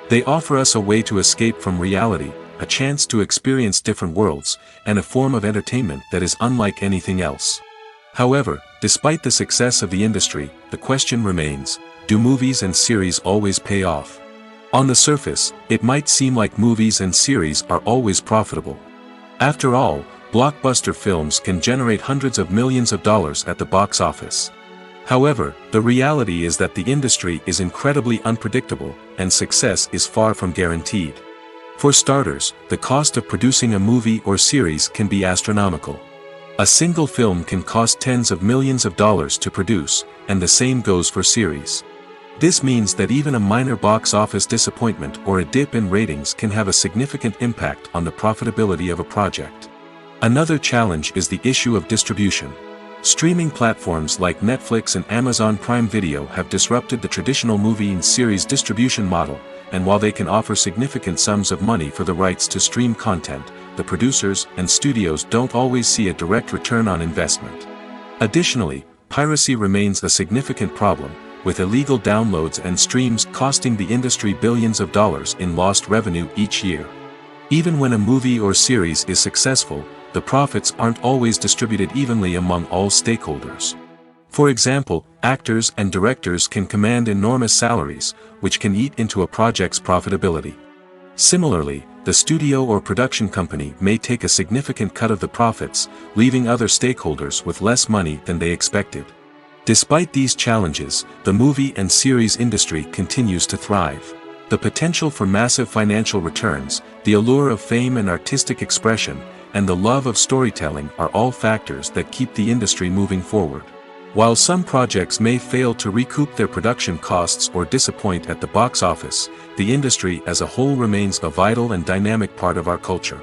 They offer us a way to escape from reality, a chance to experience different worlds, and a form of entertainment that is unlike anything else. However, despite the success of the industry, the question remains, do movies and series always pay off? On the surface, it might seem like movies and series are always profitable. After all, blockbuster films can generate hundreds of millions of dollars at the box office. However, the reality is that the industry is incredibly unpredictable, and success is far from guaranteed. For starters, the cost of producing a movie or series can be astronomical. A single film can cost tens of millions of dollars to produce, and the same goes for series. This means that even a minor box office disappointment or a dip in ratings can have a significant impact on the profitability of a project. Another challenge is the issue of distribution. Streaming platforms like Netflix and Amazon Prime Video have disrupted the traditional movie and series distribution model, and while they can offer significant sums of money for the rights to stream content, the producers and studios don't always see a direct return on investment. Additionally, piracy remains a significant problem, with illegal downloads and streams costing the industry billions of dollars in lost revenue each year. Even when a movie or series is successful, the profits aren't always distributed evenly among all stakeholders. For example, actors and directors can command enormous salaries, which can eat into a project's profitability. Similarly, the studio or production company may take a significant cut of the profits, leaving other stakeholders with less money than they expected. Despite these challenges, the movie and series industry continues to thrive. The potential for massive financial returns, the allure of fame and artistic expression, and the love of storytelling are all factors that keep the industry moving forward. While some projects may fail to recoup their production costs or disappoint at the box office, the industry as a whole remains a vital and dynamic part of our culture.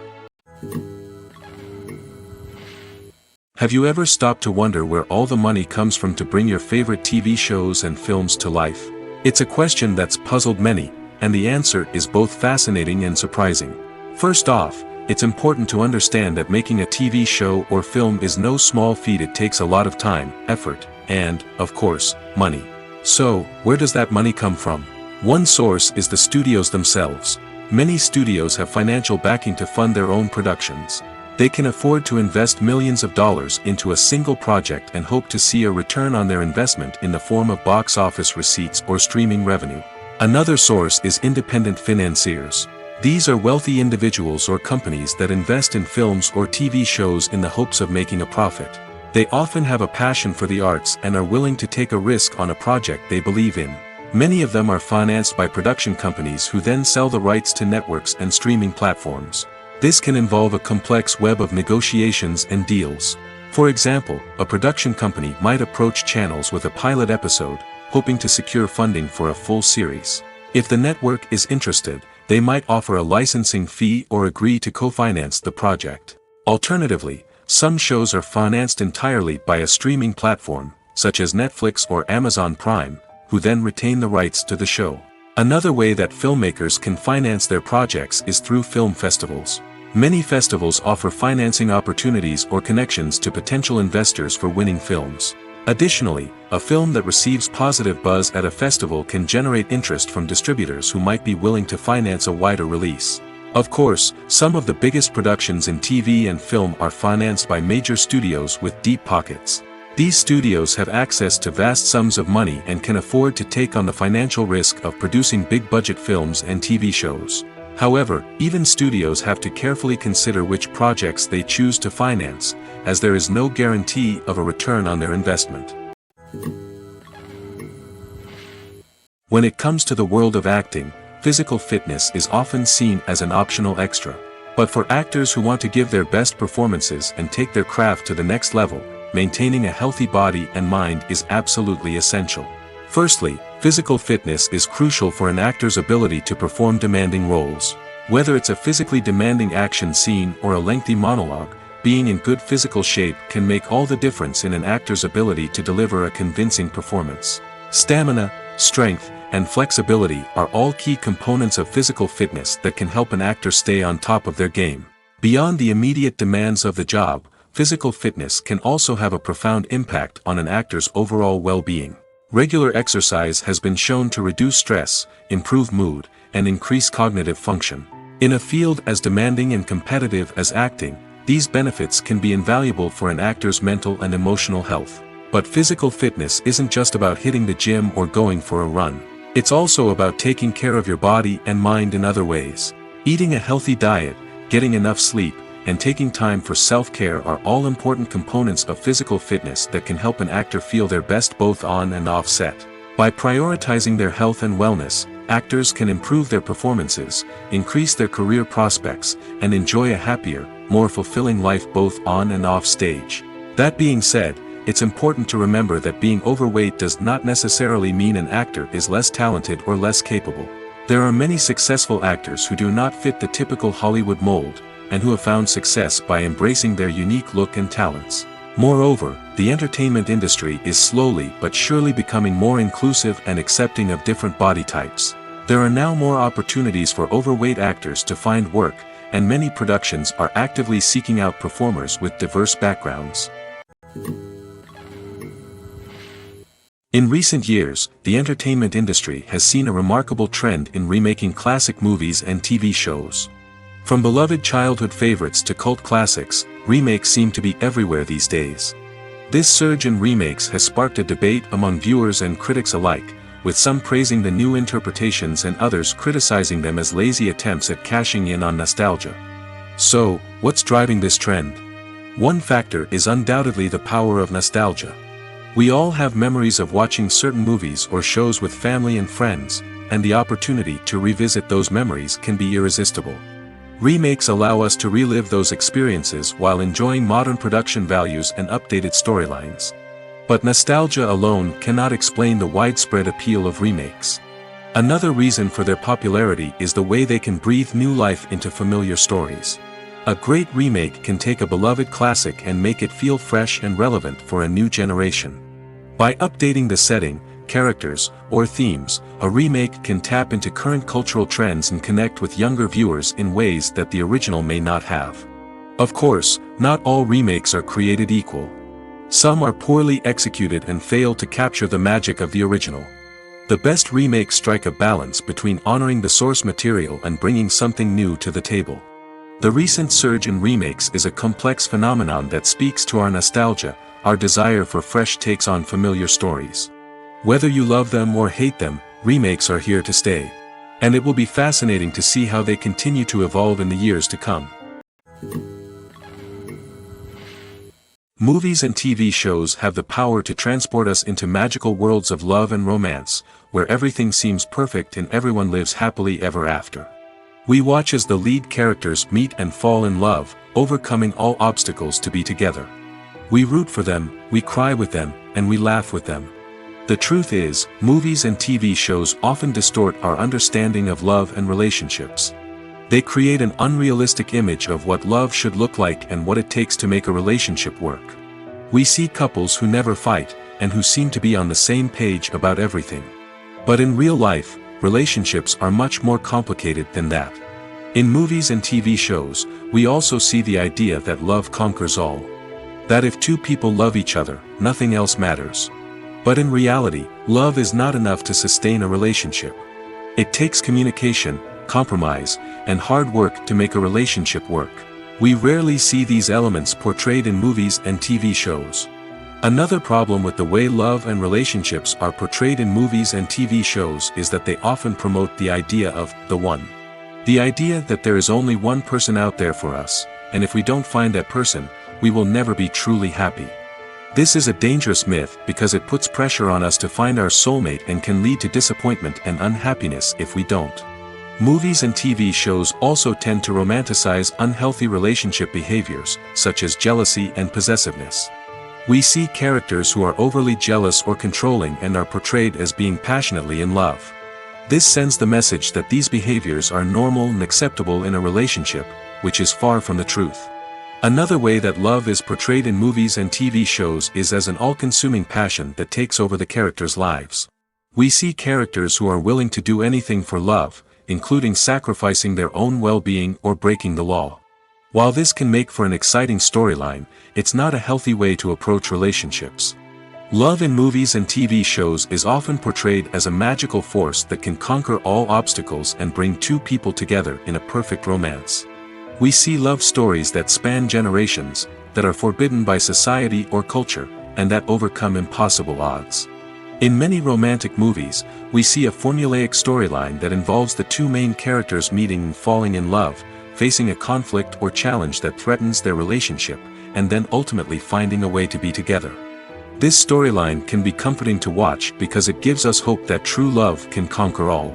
Have you ever stopped to wonder where all the money comes from to bring your favorite TV shows and films to life? It's a question that's puzzled many, and the answer is both fascinating and surprising. First off, it's important to understand that making a TV show or film is no small feat. It takes a lot of time, effort, and, of course, money. So, where does that money come from? One source is the studios themselves. Many studios have financial backing to fund their own productions. They can afford to invest millions of dollars into a single project and hope to see a return on their investment in the form of box office receipts or streaming revenue. Another source is independent financiers. These are wealthy individuals or companies that invest in films or TV shows in the hopes of making a profit. They often have a passion for the arts and are willing to take a risk on a project they believe in. Many of them are financed by production companies who then sell the rights to networks and streaming platforms. This can involve a complex web of negotiations and deals. For example, a production company might approach channels with a pilot episode, hoping to secure funding for a full series. If the network is interested, they might offer a licensing fee or agree to co-finance the project. Alternatively, some shows are financed entirely by a streaming platform, such as Netflix or Amazon Prime, who then retain the rights to the show. Another way that filmmakers can finance their projects is through film festivals. Many festivals offer financing opportunities or connections to potential investors for winning films. Additionally, a film that receives positive buzz at a festival can generate interest from distributors who might be willing to finance a wider release. Of course, some of the biggest productions in TV and film are financed by major studios with deep pockets. These studios have access to vast sums of money and can afford to take on the financial risk of producing big-budget films and TV shows. However, even studios have to carefully consider which projects they choose to finance, as there is no guarantee of a return on their investment. When it comes to the world of acting, physical fitness is often seen as an optional extra. But for actors who want to give their best performances and take their craft to the next level, maintaining a healthy body and mind is absolutely essential. Firstly, physical fitness is crucial for an actor's ability to perform demanding roles. Whether it's a physically demanding action scene or a lengthy monologue, being in good physical shape can make all the difference in an actor's ability to deliver a convincing performance. Stamina, strength, and flexibility are all key components of physical fitness that can help an actor stay on top of their game. Beyond the immediate demands of the job, physical fitness can also have a profound impact on an actor's overall well-being. Regular exercise has been shown to reduce stress, improve mood, and increase cognitive function. In a field as demanding and competitive as acting, these benefits can be invaluable for an actor's mental and emotional health. But physical fitness isn't just about hitting the gym or going for a run. It's also about taking care of your body and mind in other ways. Eating a healthy diet, getting enough sleep, and taking time for self-care are all important components of physical fitness that can help an actor feel their best both on and off set. By prioritizing their health and wellness, actors can improve their performances, increase their career prospects, and enjoy a happier, more fulfilling life both on and off stage. That being said, it's important to remember that being overweight does not necessarily mean an actor is less talented or less capable. There are many successful actors who do not fit the typical Hollywood mold, and who have found success by embracing their unique look and talents. Moreover, the entertainment industry is slowly but surely becoming more inclusive and accepting of different body types. There are now more opportunities for overweight actors to find work, and many productions are actively seeking out performers with diverse backgrounds. In recent years, the entertainment industry has seen a remarkable trend in remaking classic movies and TV shows. From beloved childhood favorites to cult classics, remakes seem to be everywhere these days. This surge in remakes has sparked a debate among viewers and critics alike, with some praising the new interpretations and others criticizing them as lazy attempts at cashing in on nostalgia. So, what's driving this trend? One factor is undoubtedly the power of nostalgia. We all have memories of watching certain movies or shows with family and friends, and the opportunity to revisit those memories can be irresistible. Remakes allow us to relive those experiences while enjoying modern production values and updated storylines. But nostalgia alone cannot explain the widespread appeal of remakes. Another reason for their popularity is the way they can breathe new life into familiar stories. A great remake can take a beloved classic and make it feel fresh and relevant for a new generation. By updating the setting, characters, or themes, a remake can tap into current cultural trends and connect with younger viewers in ways that the original may not have. Of course, not all remakes are created equal. Some are poorly executed and fail to capture the magic of the original. The best remakes strike a balance between honoring the source material and bringing something new to the table. The recent surge in remakes is a complex phenomenon that speaks to our nostalgia, our desire for fresh takes on familiar stories. Whether you love them or hate them, remakes are here to stay. And it will be fascinating to see how they continue to evolve in the years to come. Movies and TV shows have the power to transport us into magical worlds of love and romance, where everything seems perfect and everyone lives happily ever after. We watch as the lead characters meet and fall in love, overcoming all obstacles to be together. We root for them, we cry with them, and we laugh with them. The truth is, movies and TV shows often distort our understanding of love and relationships. They create an unrealistic image of what love should look like and what it takes to make a relationship work. We see couples who never fight, and who seem to be on the same page about everything. But in real life, relationships are much more complicated than that. In movies and TV shows, we also see the idea that love conquers all. That if two people love each other, nothing else matters. But in reality, love is not enough to sustain a relationship. It takes communication, compromise, and hard work to make a relationship work. We rarely see these elements portrayed in movies and TV shows. Another problem with the way love and relationships are portrayed in movies and TV shows is that they often promote the idea of the one. The idea that there is only one person out there for us, and if we don't find that person, we will never be truly happy. This is a dangerous myth because it puts pressure on us to find our soulmate and can lead to disappointment and unhappiness if we don't. Movies and TV shows also tend to romanticize unhealthy relationship behaviors, such as jealousy and possessiveness. We see characters who are overly jealous or controlling and are portrayed as being passionately in love. This sends the message that these behaviors are normal and acceptable in a relationship, which is far from the truth. Another way that love is portrayed in movies and TV shows is as an all-consuming passion that takes over the characters' lives. We see characters who are willing to do anything for love, including sacrificing their own well-being or breaking the law. While this can make for an exciting storyline, it's not a healthy way to approach relationships. Love in movies and TV shows is often portrayed as a magical force that can conquer all obstacles and bring two people together in a perfect romance. We see love stories that span generations, that are forbidden by society or culture, and that overcome impossible odds. In many romantic movies, we see a formulaic storyline that involves the two main characters meeting and falling in love, facing a conflict or challenge that threatens their relationship, and then ultimately finding a way to be together. This storyline can be comforting to watch because it gives us hope that true love can conquer all.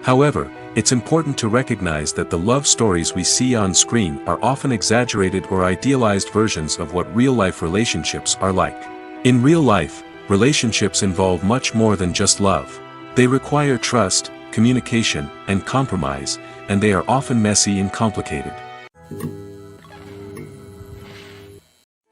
However, it's important to recognize that the love stories we see on screen are often exaggerated or idealized versions of what real-life relationships are like. In real life, relationships involve much more than just love. They require trust, communication, and compromise, and they are often messy and complicated.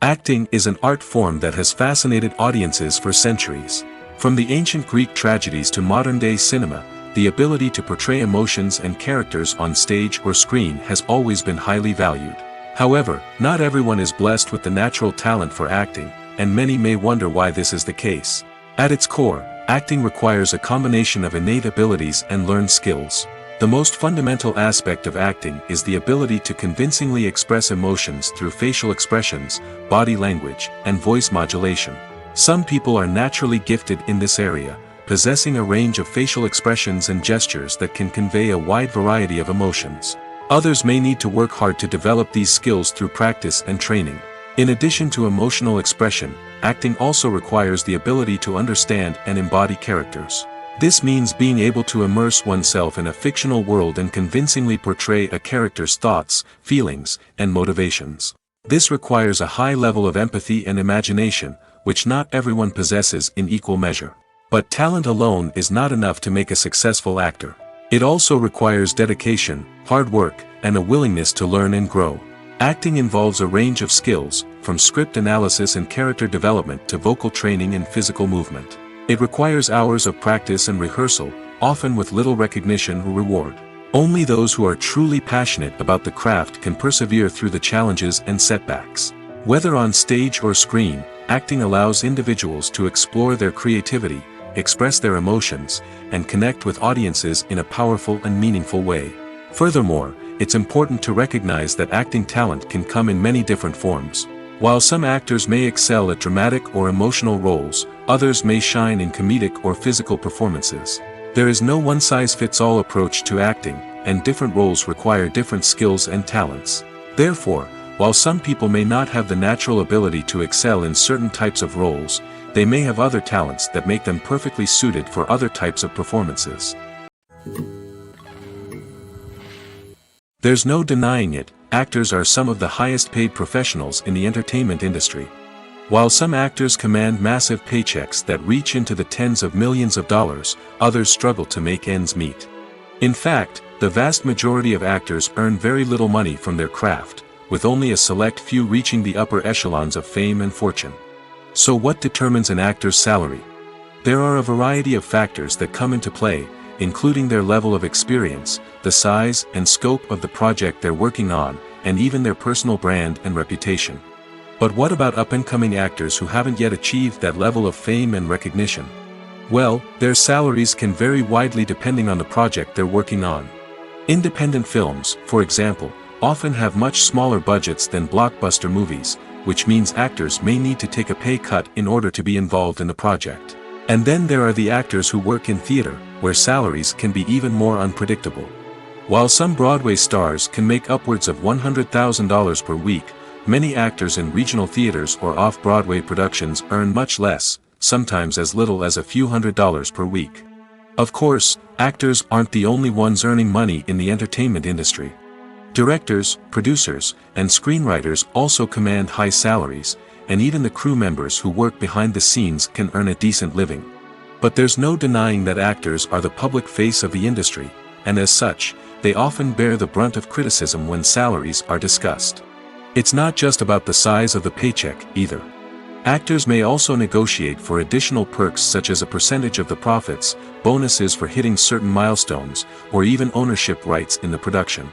Acting is an art form that has fascinated audiences for centuries. From the ancient Greek tragedies to modern-day cinema, the ability to portray emotions and characters on stage or screen has always been highly valued. However, not everyone is blessed with the natural talent for acting, and many may wonder why this is the case. At its core, acting requires a combination of innate abilities and learned skills. The most fundamental aspect of acting is the ability to convincingly express emotions through facial expressions, body language, and voice modulation. Some people are naturally gifted in this area, possessing a range of facial expressions and gestures that can convey a wide variety of emotions. Others may need to work hard to develop these skills through practice and training. In addition to emotional expression, acting also requires the ability to understand and embody characters. This means being able to immerse oneself in a fictional world and convincingly portray a character's thoughts, feelings, and motivations. This requires a high level of empathy and imagination, which not everyone possesses in equal measure. But talent alone is not enough to make a successful actor. It also requires dedication, hard work, and a willingness to learn and grow. Acting involves a range of skills, from script analysis and character development to vocal training and physical movement. It requires hours of practice and rehearsal, often with little recognition or reward. Only those who are truly passionate about the craft can persevere through the challenges and setbacks. Whether on stage or screen, acting allows individuals to explore their creativity, express their emotions, and connect with audiences in a powerful and meaningful way. Furthermore, it's important to recognize that acting talent can come in many different forms. While some actors may excel at dramatic or emotional roles, others may shine in comedic or physical performances. There is no one-size-fits-all approach to acting, and different roles require different skills and talents. Therefore, while some people may not have the natural ability to excel in certain types of roles, they may have other talents that make them perfectly suited for other types of performances. There's no denying it, actors are some of the highest paid professionals in the entertainment industry. While some actors command massive paychecks that reach into the tens of millions of dollars, others struggle to make ends meet. In fact, the vast majority of actors earn very little money from their craft, with only a select few reaching the upper echelons of fame and fortune. So what determines an actor's salary? There are a variety of factors that come into play, including their level of experience, the size and scope of the project they're working on, and even their personal brand and reputation. But what about up-and-coming actors who haven't yet achieved that level of fame and recognition? Well, their salaries can vary widely depending on the project they're working on. Independent films, for example, often have much smaller budgets than blockbuster movies, which means actors may need to take a pay cut in order to be involved in the project. And then there are the actors who work in theater, where salaries can be even more unpredictable. While some Broadway stars can make upwards of $100,000 per week, many actors in regional theaters or off-Broadway productions earn much less, sometimes as little as a few $100s per week. Of course, actors aren't the only ones earning money in the entertainment industry. Directors, producers, and screenwriters also command high salaries, and even the crew members who work behind the scenes can earn a decent living. But there's no denying that actors are the public face of the industry, and as such, they often bear the brunt of criticism when salaries are discussed. It's not just about the size of the paycheck, either. Actors may also negotiate for additional perks such as a percentage of the profits, bonuses for hitting certain milestones, or even ownership rights in the production.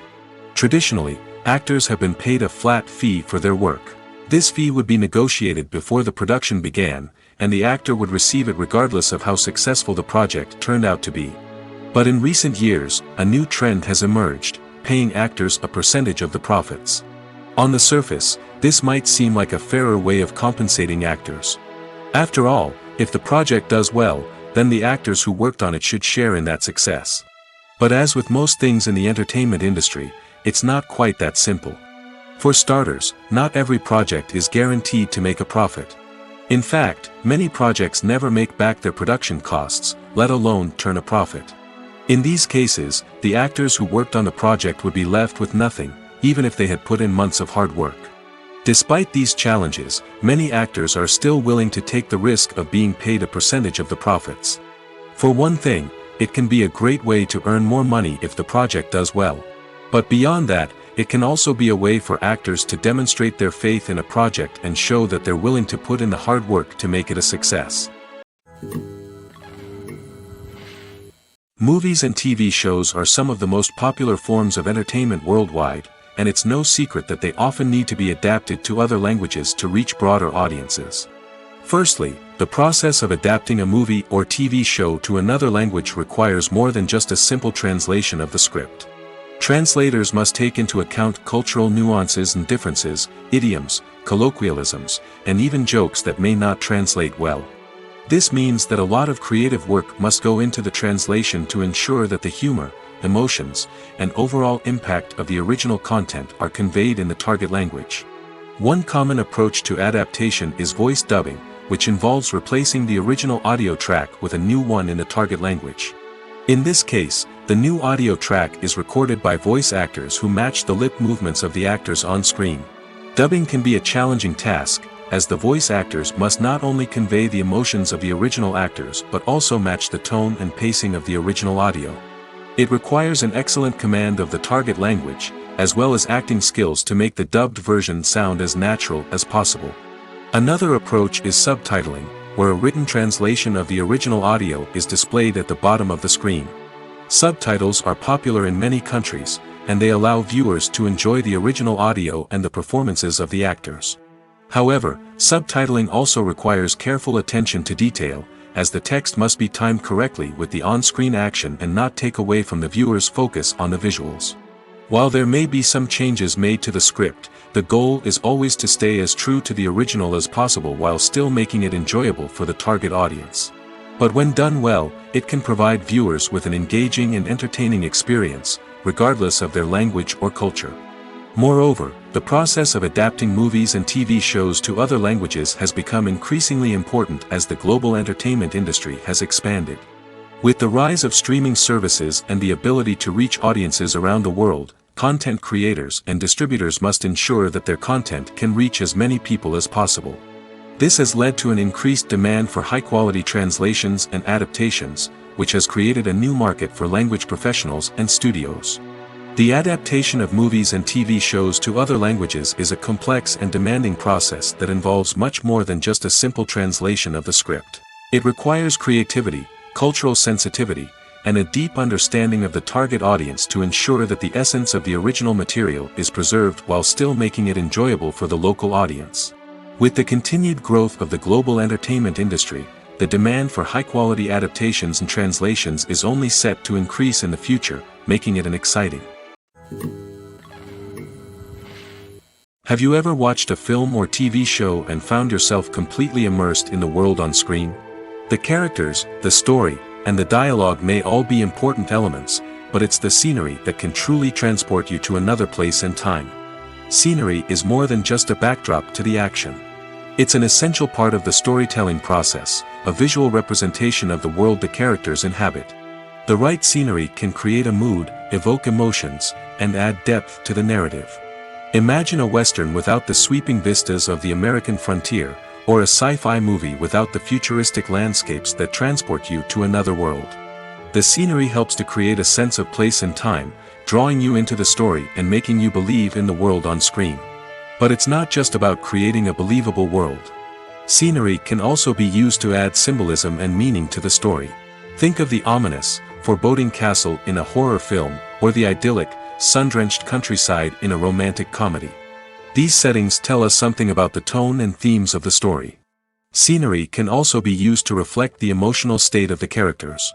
Traditionally, actors have been paid a flat fee for their work. This fee would be negotiated before the production began, and the actor would receive it regardless of how successful the project turned out to be. But in recent years, a new trend has emerged, paying actors a percentage of the profits. On the surface, this might seem like a fairer way of compensating actors. After all, if the project does well, then the actors who worked on it should share in that success. But as with most things in the entertainment industry, it's not quite that simple. For starters, not every project is guaranteed to make a profit. In fact, many projects never make back their production costs, let alone turn a profit. In these cases, the actors who worked on the project would be left with nothing, even if they had put in months of hard work. Despite these challenges, many actors are still willing to take the risk of being paid a percentage of the profits. For one thing, it can be a great way to earn more money if the project does well. But beyond that, it can also be a way for actors to demonstrate their faith in a project and show that they're willing to put in the hard work to make it a success. Movies and TV shows are some of the most popular forms of entertainment worldwide, and it's no secret that they often need to be adapted to other languages to reach broader audiences. Firstly, the process of adapting a movie or TV show to another language requires more than just a simple translation of the script. Translators must take into account cultural nuances and differences, idioms, colloquialisms, and even jokes that may not translate well. This means that a lot of creative work must go into the translation to ensure that the humor, emotions, and overall impact of the original content are conveyed in the target language. One common approach to adaptation is voice dubbing, which involves replacing the original audio track with a new one in the target language. In this case, the new audio track is recorded by voice actors who match the lip movements of the actors on screen. Dubbing can be a challenging task, as the voice actors must not only convey the emotions of the original actors but also match the tone and pacing of the original audio. It requires an excellent command of the target language, as well as acting skills to make the dubbed version sound as natural as possible. Another approach is subtitling, where a written translation of the original audio is displayed at the bottom of the screen. Subtitles are popular in many countries, and they allow viewers to enjoy the original audio and the performances of the actors. However, subtitling also requires careful attention to detail, as the text must be timed correctly with the on-screen action and not take away from the viewer's focus on the visuals. While there may be some changes made to the script, the goal is always to stay as true to the original as possible while still making it enjoyable for the target audience. But when done well, it can provide viewers with an engaging and entertaining experience, regardless of their language or culture. Moreover, the process of adapting movies and TV shows to other languages has become increasingly important as the global entertainment industry has expanded. With the rise of streaming services and the ability to reach audiences around the world, content creators and distributors must ensure that their content can reach as many people as possible. This has led to an increased demand for high-quality translations and adaptations, which has created a new market for language professionals and studios. The adaptation of movies and TV shows to other languages is a complex and demanding process that involves much more than just a simple translation of the script. It requires creativity, cultural sensitivity, and a deep understanding of the target audience to ensure that the essence of the original material is preserved while still making it enjoyable for the local audience. With the continued growth of the global entertainment industry, the demand for high-quality adaptations and translations is only set to increase in the future, making it an exciting. Have you ever watched a film or TV show and found yourself completely immersed in the world on screen? The characters, the story, and the dialogue may all be important elements, but it's the scenery that can truly transport you to another place and time. Scenery is more than just a backdrop to the action. It's an essential part of the storytelling process, a visual representation of the world the characters inhabit. The right scenery can create a mood, evoke emotions, and add depth to the narrative. Imagine a Western without the sweeping vistas of the American frontier, or a sci-fi movie without the futuristic landscapes that transport you to another world. The scenery helps to create a sense of place and time, drawing you into the story and making you believe in the world on screen. But it's not just about creating a believable world. Scenery can also be used to add symbolism and meaning to the story. Think of the ominous, foreboding castle in a horror film, or the idyllic, sun-drenched countryside in a romantic comedy. These settings tell us something about the tone and themes of the story. Scenery can also be used to reflect the emotional state of the characters.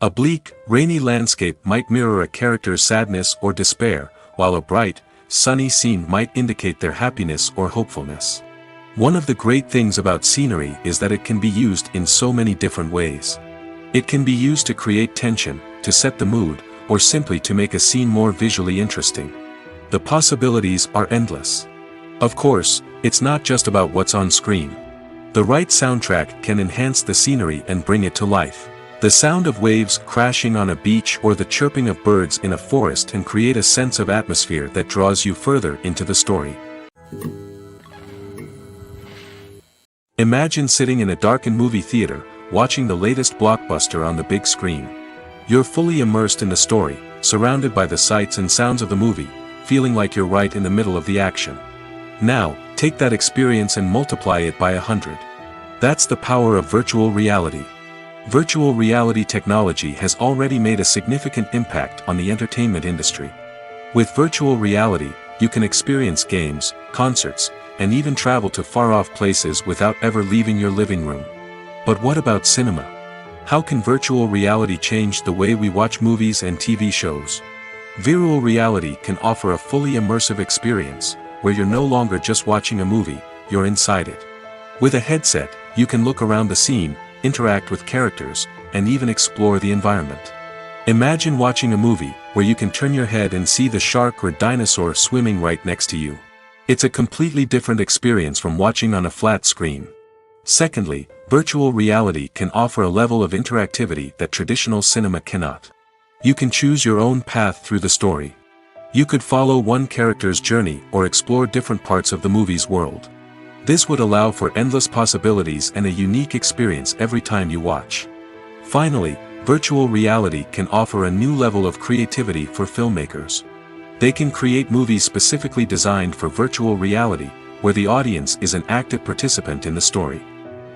A bleak, rainy landscape might mirror a character's sadness or despair, while a bright, sunny scene might indicate their happiness or hopefulness. One of the great things about scenery is that it can be used in so many different ways. It can be used to create tension, to set the mood, or simply to make a scene more visually interesting. The possibilities are endless. Of course, it's not just about what's on screen. The right soundtrack can enhance the scenery and bring it to life. The sound of waves crashing on a beach or the chirping of birds in a forest can create a sense of atmosphere that draws you further into the story. Imagine sitting in a darkened movie theater, watching the latest blockbuster on the big screen. You're fully immersed in the story, surrounded by the sights and sounds of the movie, feeling like you're right in the middle of the action. Now, take that experience and multiply it by 100. That's the power of virtual reality. Virtual reality technology has already made a significant impact on the entertainment industry. With virtual reality, you can experience games, concerts, and even travel to far-off places without ever leaving your living room. But what about cinema? How can virtual reality change the way we watch movies and TV shows? Virtual reality can offer a fully immersive experience, where you're no longer just watching a movie, you're inside it. With a headset, you can look around the scene, interact with characters, and even explore the environment. Imagine watching a movie, where you can turn your head and see the shark or dinosaur swimming right next to you. It's a completely different experience from watching on a flat screen. Secondly, virtual reality can offer a level of interactivity that traditional cinema cannot. You can choose your own path through the story. You could follow one character's journey or explore different parts of the movie's world. This would allow for endless possibilities and a unique experience every time you watch. Finally, virtual reality can offer a new level of creativity for filmmakers. They can create movies specifically designed for virtual reality, where the audience is an active participant in the story.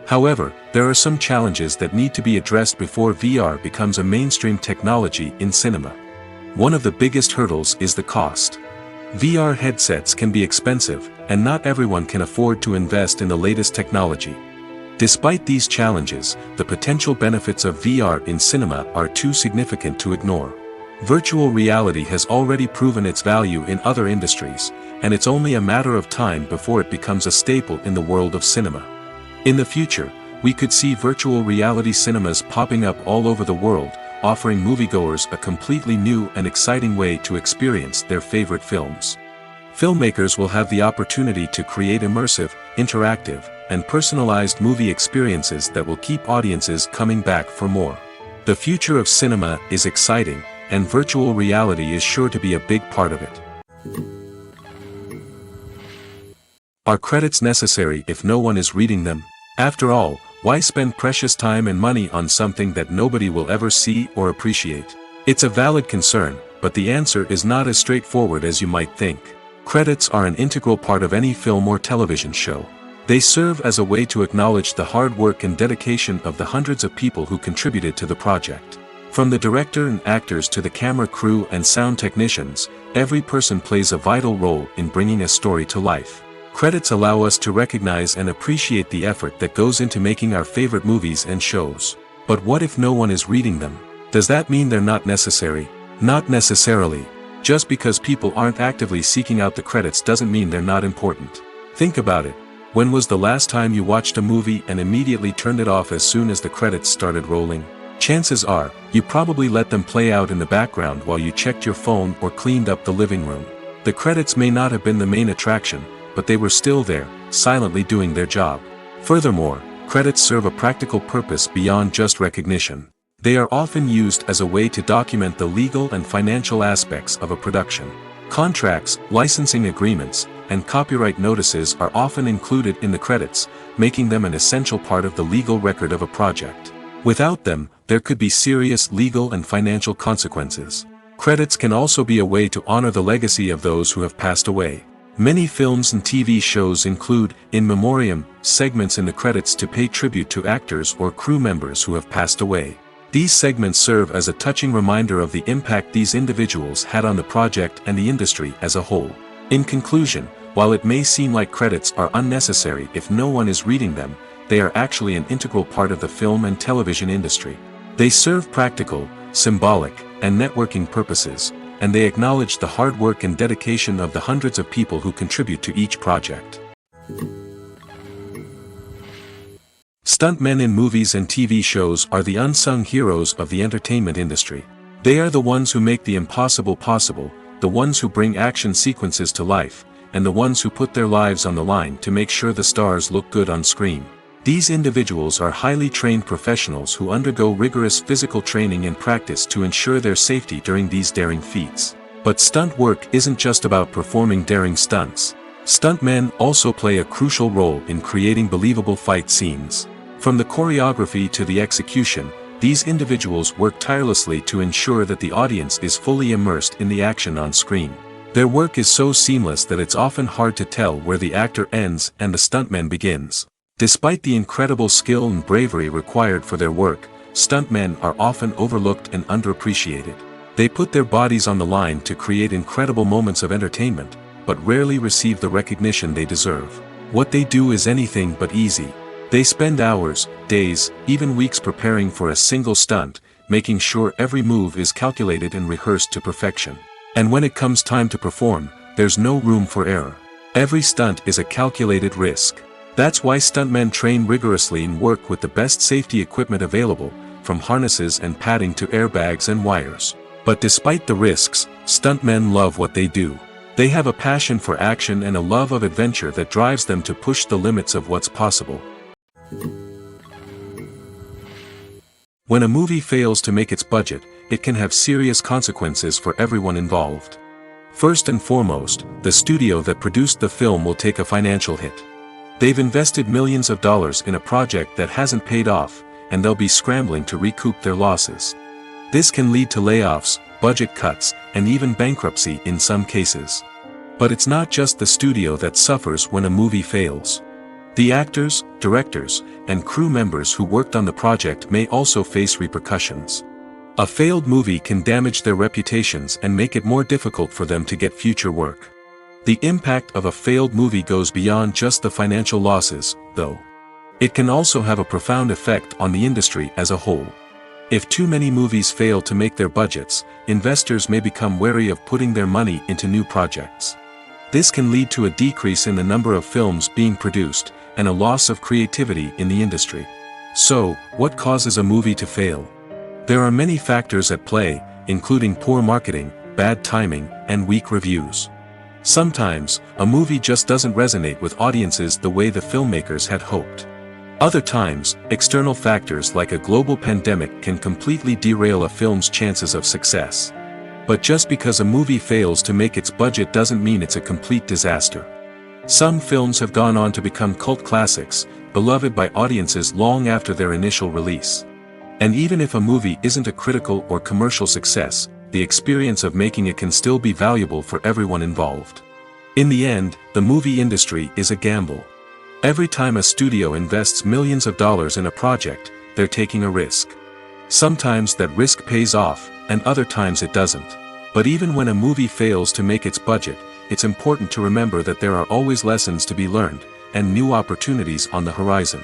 However, there are some challenges that need to be addressed before VR becomes a mainstream technology in cinema. One of the biggest hurdles is the cost. VR headsets can be expensive, and not everyone can afford to invest in the latest technology. Despite these challenges, the potential benefits of VR in cinema are too significant to ignore. Virtual reality has already proven its value in other industries, and it's only a matter of time before it becomes a staple in the world of cinema. In the future, we could see virtual reality cinemas popping up all over the world, offering moviegoers a completely new and exciting way to experience their favorite films. Filmmakers will have the opportunity to create immersive, interactive, and personalized movie experiences that will keep audiences coming back for more. The future of cinema is exciting, and virtual reality is sure to be a big part of it. Are credits necessary if no one is reading them? After all, why spend precious time and money on something that nobody will ever see or appreciate? It's a valid concern, but the answer is not as straightforward as you might think. Credits are an integral part of any film or television show. They serve as a way to acknowledge the hard work and dedication of the hundreds of people who contributed to the project. From the director and actors to the camera crew and sound technicians, every person plays a vital role in bringing a story to life. Credits allow us to recognize and appreciate the effort that goes into making our favorite movies and shows. But what if no one is reading them? Does that mean they're not necessary? Not necessarily. Just because people aren't actively seeking out the credits doesn't mean they're not important. Think about it. When was the last time you watched a movie and immediately turned it off as soon as the credits started rolling? Chances are, you probably let them play out in the background while you checked your phone or cleaned up the living room. The credits may not have been the main attraction, but they were still there, silently doing their job. Furthermore, credits serve a practical purpose beyond just recognition. They are often used as a way to document the legal and financial aspects of a production. Contracts, licensing agreements, and copyright notices are often included in the credits, making them an essential part of the legal record of a project. Without them, there could be serious legal and financial consequences. Credits can also be a way to honor the legacy of those who have passed away. Many films and TV shows include, in memoriam, segments in the credits to pay tribute to actors or crew members who have passed away. These segments serve as a touching reminder of the impact these individuals had on the project and the industry as a whole. In conclusion, while it may seem like credits are unnecessary if no one is reading them, they are actually an integral part of the film and television industry. They serve practical, symbolic, and networking purposes, and they acknowledge the hard work and dedication of the hundreds of people who contribute to each project. Stuntmen in movies and TV shows are the unsung heroes of the entertainment industry. They are the ones who make the impossible possible, the ones who bring action sequences to life, and the ones who put their lives on the line to make sure the stars look good on screen. These individuals are highly trained professionals who undergo rigorous physical training and practice to ensure their safety during these daring feats. But stunt work isn't just about performing daring stunts. Stuntmen also play a crucial role in creating believable fight scenes. From the choreography to the execution, these individuals work tirelessly to ensure that the audience is fully immersed in the action on screen. Their work is so seamless that it's often hard to tell where the actor ends and the stuntman begins. Despite the incredible skill and bravery required for their work, stuntmen are often overlooked and underappreciated. They put their bodies on the line to create incredible moments of entertainment, but rarely receive the recognition they deserve. What they do is anything but easy. They spend hours, days, even weeks preparing for a single stunt, making sure every move is calculated and rehearsed to perfection. And when it comes time to perform, there's no room for error. Every stunt is a calculated risk. That's why stuntmen train rigorously and work with the best safety equipment available, from harnesses and padding to airbags and wires. But despite the risks, stuntmen love what they do. They have a passion for action and a love of adventure that drives them to push the limits of what's possible. When a movie fails to make its budget, it can have serious consequences for everyone involved. First and foremost, the studio that produced the film will take a financial hit. They've invested millions of dollars in a project that hasn't paid off, and they'll be scrambling to recoup their losses. This can lead to layoffs, budget cuts, and even bankruptcy in some cases. But it's not just the studio that suffers when a movie fails. The actors, directors, and crew members who worked on the project may also face repercussions. A failed movie can damage their reputations and make it more difficult for them to get future work. The impact of a failed movie goes beyond just the financial losses, though. It can also have a profound effect on the industry as a whole. If too many movies fail to make their budgets, investors may become wary of putting their money into new projects. This can lead to a decrease in the number of films being produced, and a loss of creativity in the industry. So, what causes a movie to fail? There are many factors at play, including poor marketing, bad timing, and weak reviews. Sometimes, a movie just doesn't resonate with audiences the way the filmmakers had hoped. Other times, external factors like a global pandemic can completely derail a film's chances of success. But just because a movie fails to make its budget doesn't mean it's a complete disaster. Some films have gone on to become cult classics, beloved by audiences long after their initial release. And even if a movie isn't a critical or commercial success, the experience of making it can still be valuable for everyone involved. In the end, the movie industry is a gamble. Every time a studio invests millions of dollars in a project, they're taking a risk. Sometimes that risk pays off, and other times it doesn't. But even when a movie fails to make its budget, it's important to remember that there are always lessons to be learned, and new opportunities on the horizon.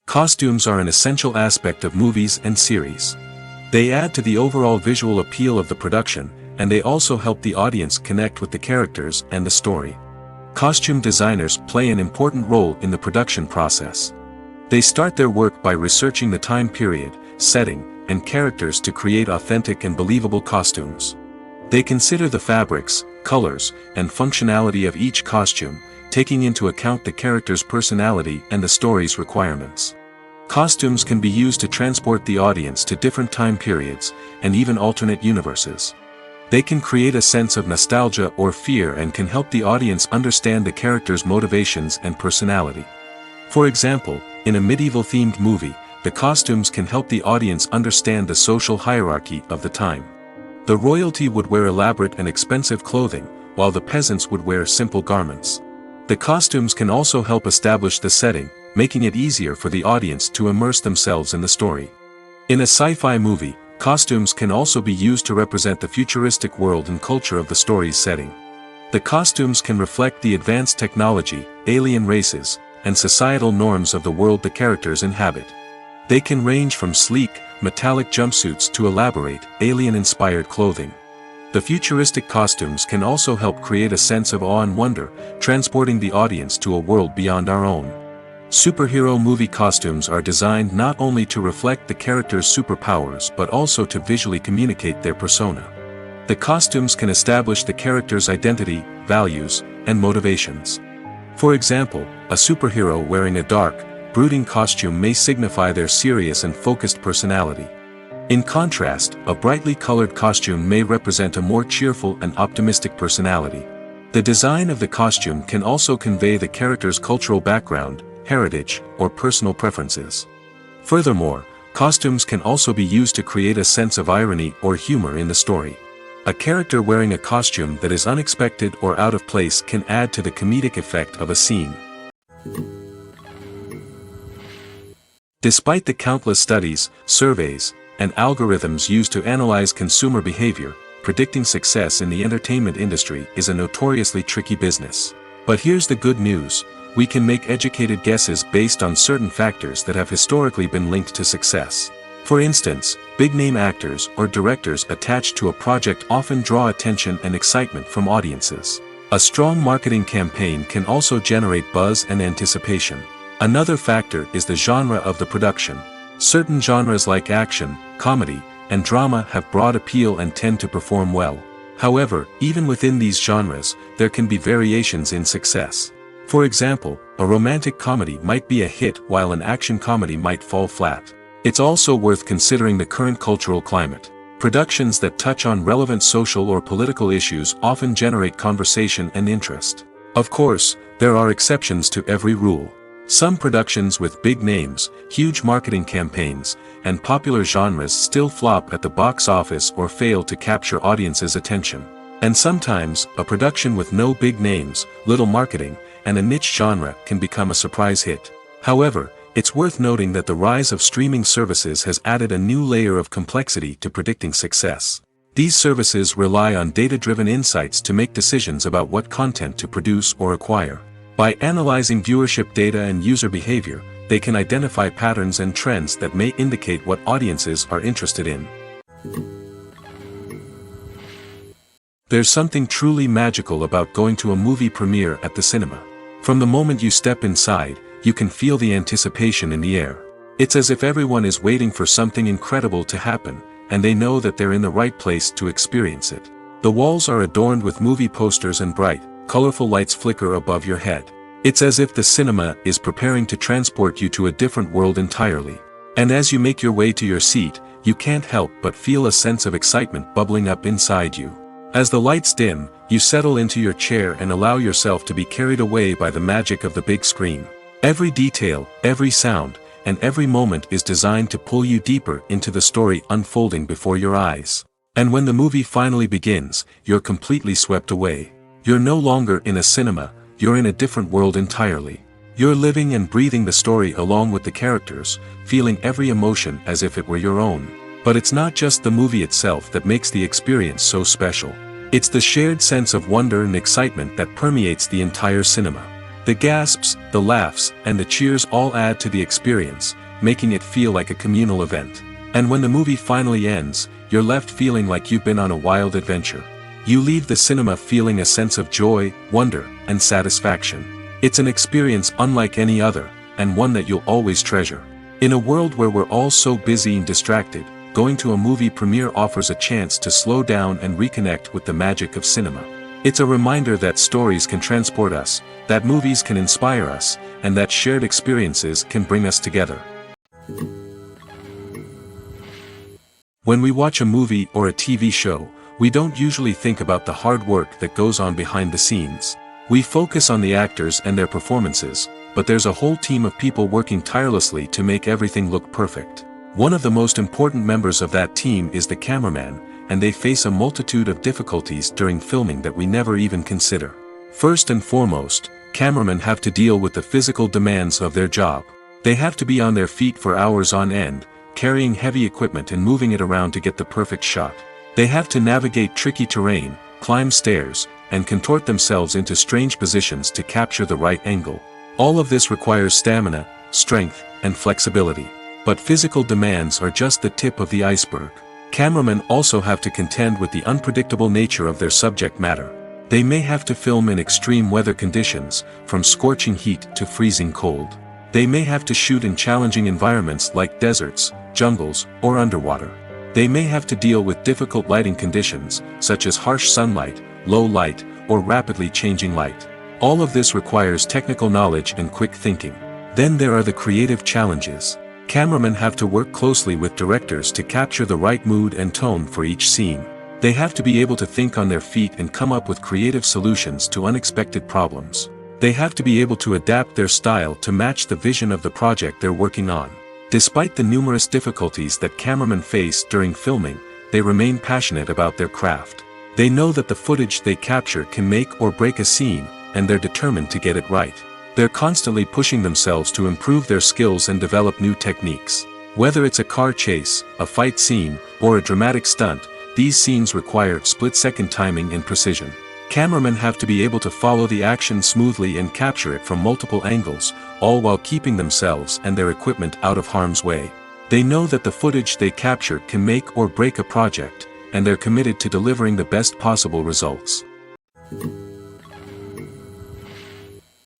Costumes are an essential aspect of movies and series. They add to the overall visual appeal of the production, and they also help the audience connect with the characters and the story. Costume designers play an important role in the production process. They start their work by researching the time period, setting, and characters to create authentic and believable costumes. They consider the fabrics, colors, and functionality of each costume, taking into account the character's personality and the story's requirements. Costumes can be used to transport the audience to different time periods, and even alternate universes. They can create a sense of nostalgia or fear and can help the audience understand the character's motivations and personality. For example, in a medieval-themed movie, the costumes can help the audience understand the social hierarchy of the time. The royalty would wear elaborate and expensive clothing, while the peasants would wear simple garments. The costumes can also help establish the setting, making it easier for the audience to immerse themselves in the story. In a sci-fi movie, costumes can also be used to represent the futuristic world and culture of the story's setting. The costumes can reflect the advanced technology, alien races, and societal norms of the world the characters inhabit. They can range from sleek, metallic jumpsuits to elaborate, alien-inspired clothing. The futuristic costumes can also help create a sense of awe and wonder, transporting the audience to a world beyond our own. Superhero movie costumes are designed not only to reflect the character's superpowers but also to visually communicate their persona. The costumes can establish the character's identity, values, and motivations. For example, a superhero wearing a dark, brooding costume may signify their serious and focused personality. In contrast, a brightly colored costume may represent a more cheerful and optimistic personality. The design of the costume can also convey the character's cultural background, heritage, or personal preferences. Furthermore, Costumes can also be used to create a sense of irony or humor in the story. A character wearing a costume that is unexpected or out of place can add to the comedic effect of a scene. Despite the countless studies, surveys, and algorithms used to analyze consumer behavior, predicting success in the entertainment industry is a notoriously tricky business. But here's the good news: we can make educated guesses based on certain factors that have historically been linked to success. For instance, big-name actors or directors attached to a project often draw attention and excitement from audiences. A strong marketing campaign can also generate buzz and anticipation. Another factor is the genre of the production. Certain genres like action, comedy, and drama have broad appeal and tend to perform well. However, even within these genres, there can be variations in success. For example, a romantic comedy might be a hit while an action comedy might fall flat. It's also worth considering the current cultural climate. Productions that touch on relevant social or political issues often generate conversation and interest. Of course, there are exceptions to every rule. Some productions with big names, huge marketing campaigns, and popular genres still flop at the box office or fail to capture audiences' attention. And sometimes, a production with no big names, little marketing, and a niche genre can become a surprise hit. However, it's worth noting that the rise of streaming services has added a new layer of complexity to predicting success. These services rely on data-driven insights to make decisions about what content to produce or acquire. By analyzing viewership data and user behavior, they can identify patterns and trends that may indicate what audiences are interested in. There's something truly magical about going to a movie premiere at the cinema. From the moment you step inside, you can feel the anticipation in the air. It's as if everyone is waiting for something incredible to happen, and they know that they're in the right place to experience it. The walls are adorned with movie posters and bright, colorful lights flicker above your head. It's as if the cinema is preparing to transport you to a different world entirely. And as you make your way to your seat, you can't help but feel a sense of excitement bubbling up inside you. As the lights dim, you settle into your chair and allow yourself to be carried away by the magic of the big screen. Every detail, every sound, and every moment is designed to pull you deeper into the story unfolding before your eyes. And when the movie finally begins, you're completely swept away. You're no longer in a cinema, you're in a different world entirely. You're living and breathing the story along with the characters, feeling every emotion as if it were your own. But it's not just the movie itself that makes the experience so special. It's the shared sense of wonder and excitement that permeates the entire cinema. The gasps, the laughs, and the cheers all add to the experience, making it feel like a communal event. And when the movie finally ends, you're left feeling like you've been on a wild adventure. You leave the cinema feeling a sense of joy, wonder, and satisfaction. It's an experience unlike any other, and one that you'll always treasure. In a world where we're all so busy and distracted, going to a movie premiere offers a chance to slow down and reconnect with the magic of cinema. It's a reminder that stories can transport us, that movies can inspire us, and that shared experiences can bring us together. When we watch a movie or a TV show, we don't usually think about the hard work that goes on behind the scenes. We focus on the actors and their performances, but there's a whole team of people working tirelessly to make everything look perfect. One of the most important members of that team is the cameraman, and they face a multitude of difficulties during filming that we never even consider. First and foremost, cameramen have to deal with the physical demands of their job. They have to be on their feet for hours on end, carrying heavy equipment and moving it around to get the perfect shot. They have to navigate tricky terrain, climb stairs, and contort themselves into strange positions to capture the right angle. All of this requires stamina, strength, and flexibility. But physical demands are just the tip of the iceberg. Cameramen also have to contend with the unpredictable nature of their subject matter. They may have to film in extreme weather conditions, from scorching heat to freezing cold. They may have to shoot in challenging environments like deserts, jungles, or underwater. They may have to deal with difficult lighting conditions, such as harsh sunlight, low light, or rapidly changing light. All of this requires technical knowledge and quick thinking. Then there are the creative challenges. Cameramen have to work closely with directors to capture the right mood and tone for each scene. They have to be able to think on their feet and come up with creative solutions to unexpected problems. They have to be able to adapt their style to match the vision of the project they're working on. Despite the numerous difficulties that cameramen face during filming, they remain passionate about their craft. They know that the footage they capture can make or break a scene, and they're determined to get it right. They're constantly pushing themselves to improve their skills and develop new techniques. Whether it's a car chase, a fight scene, or a dramatic stunt, these scenes require split-second timing and precision. Cameramen have to be able to follow the action smoothly and capture it from multiple angles, all while keeping themselves and their equipment out of harm's way. They know that the footage they capture can make or break a project, and they're committed to delivering the best possible results.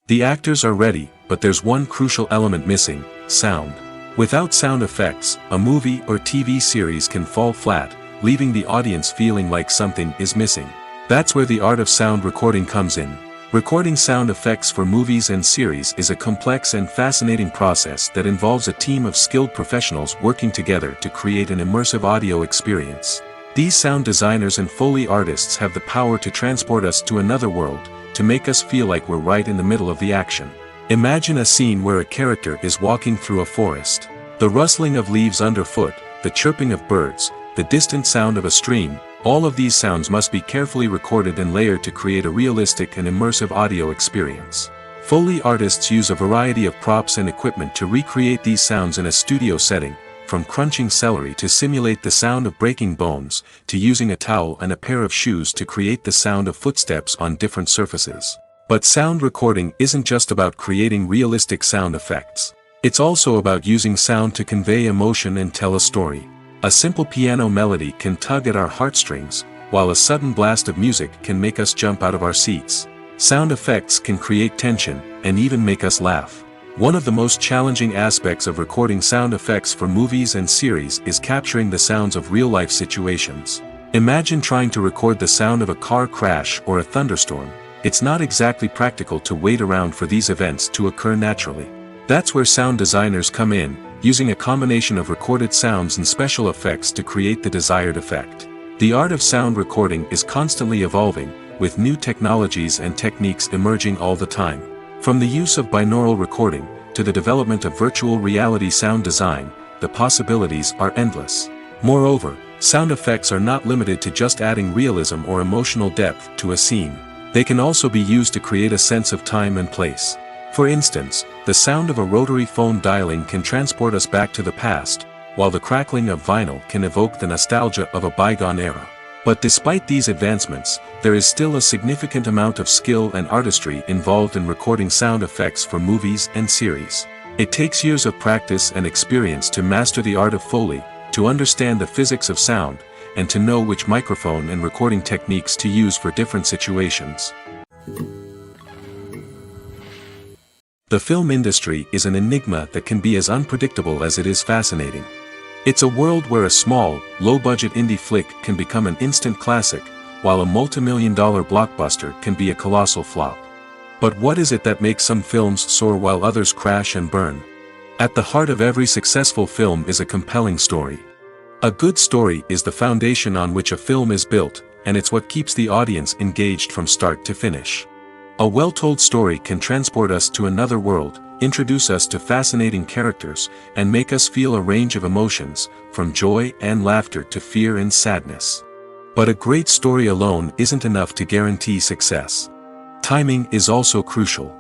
The actors are ready, but there's one crucial element missing: sound. Without sound effects, a movie or TV series can fall flat, leaving the audience feeling like something is missing. That's where the art of sound recording comes in. Recording sound effects for movies and series is a complex and fascinating process that involves a team of skilled professionals working together to create an immersive audio experience. These sound designers and Foley artists have the power to transport us to another world, to make us feel like we're right in the middle of the action. Imagine a scene where a character is walking through a forest. The rustling of leaves underfoot, the chirping of birds, the distant sound of a stream, all of these sounds must be carefully recorded and layered to create a realistic and immersive audio experience. Foley artists use a variety of props and equipment to recreate these sounds in a studio setting, from crunching celery to simulate the sound of breaking bones, to using a towel and a pair of shoes to create the sound of footsteps on different surfaces. But sound recording isn't just about creating realistic sound effects. It's also about using sound to convey emotion and tell a story. A simple piano melody can tug at our heartstrings, while a sudden blast of music can make us jump out of our seats. Sound effects can create tension, and even make us laugh. One of the most challenging aspects of recording sound effects for movies and series is capturing the sounds of real-life situations. Imagine trying to record the sound of a car crash or a thunderstorm. It's not exactly practical to wait around for these events to occur naturally. That's where sound designers come in, using a combination of recorded sounds and special effects to create the desired effect. The art of sound recording is constantly evolving, with new technologies and techniques emerging all the time. From the use of binaural recording, to the development of virtual reality sound design, the possibilities are endless. Moreover, sound effects are not limited to just adding realism or emotional depth to a scene. They can also be used to create a sense of time and place. For instance, the sound of a rotary phone dialing can transport us back to the past, while the crackling of vinyl can evoke the nostalgia of a bygone era. But despite these advancements, there is still a significant amount of skill and artistry involved in recording sound effects for movies and series. It takes years of practice and experience to master the art of Foley, to understand the physics of sound, and to know which microphone and recording techniques to use for different situations. The film industry is an enigma that can be as unpredictable as it is fascinating. It's a world where a small, low-budget indie flick can become an instant classic, while a multi-million-dollar blockbuster can be a colossal flop. But what is it that makes some films soar while others crash and burn? At the heart of every successful film is a compelling story. A good story is the foundation on which a film is built, and it's what keeps the audience engaged from start to finish. A well-told story can transport us to another world, introduce us to fascinating characters, and make us feel a range of emotions, from joy and laughter to fear and sadness. But a great story alone isn't enough to guarantee success. Timing is also crucial.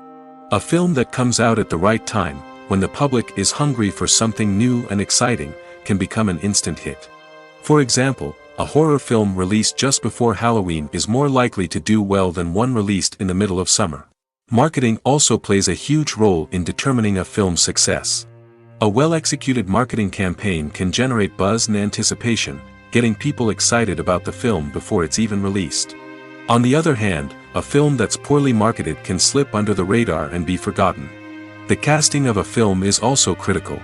A film that comes out at the right time, when the public is hungry for something new and exciting, can become an instant hit. For example, a horror film released just before Halloween is more likely to do well than one released in the middle of summer. Marketing also plays a huge role in determining a film's success. A well-executed marketing campaign can generate buzz and anticipation, getting people excited about the film before it's even released. On the other hand, a film that's poorly marketed can slip under the radar and be forgotten. The casting of a film is also critical.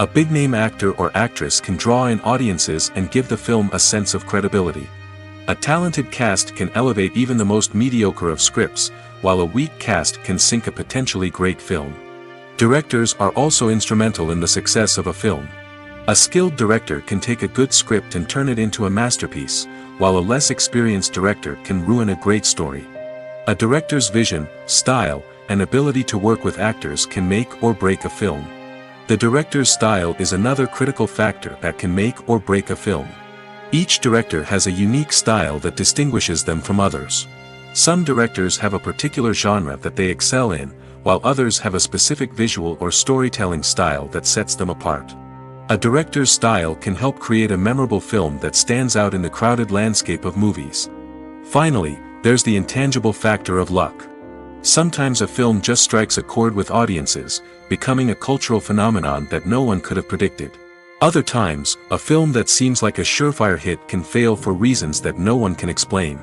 A big-name actor or actress can draw in audiences and give the film a sense of credibility. A talented cast can elevate even the most mediocre of scripts, while a weak cast can sink a potentially great film. Directors are also instrumental in the success of a film. A skilled director can take a good script and turn it into a masterpiece, while a less experienced director can ruin a great story. A director's vision, style, and ability to work with actors can make or break a film. The director's style is another critical factor that can make or break a film. Each director has a unique style that distinguishes them from others. Some directors have a particular genre that they excel in, while others have a specific visual or storytelling style that sets them apart. A director's style can help create a memorable film that stands out in the crowded landscape of movies. Finally, there's the intangible factor of luck. Sometimes a film just strikes a chord with audiences, becoming a cultural phenomenon that no one could have predicted. Other times, a film that seems like a surefire hit can fail for reasons that no one can explain.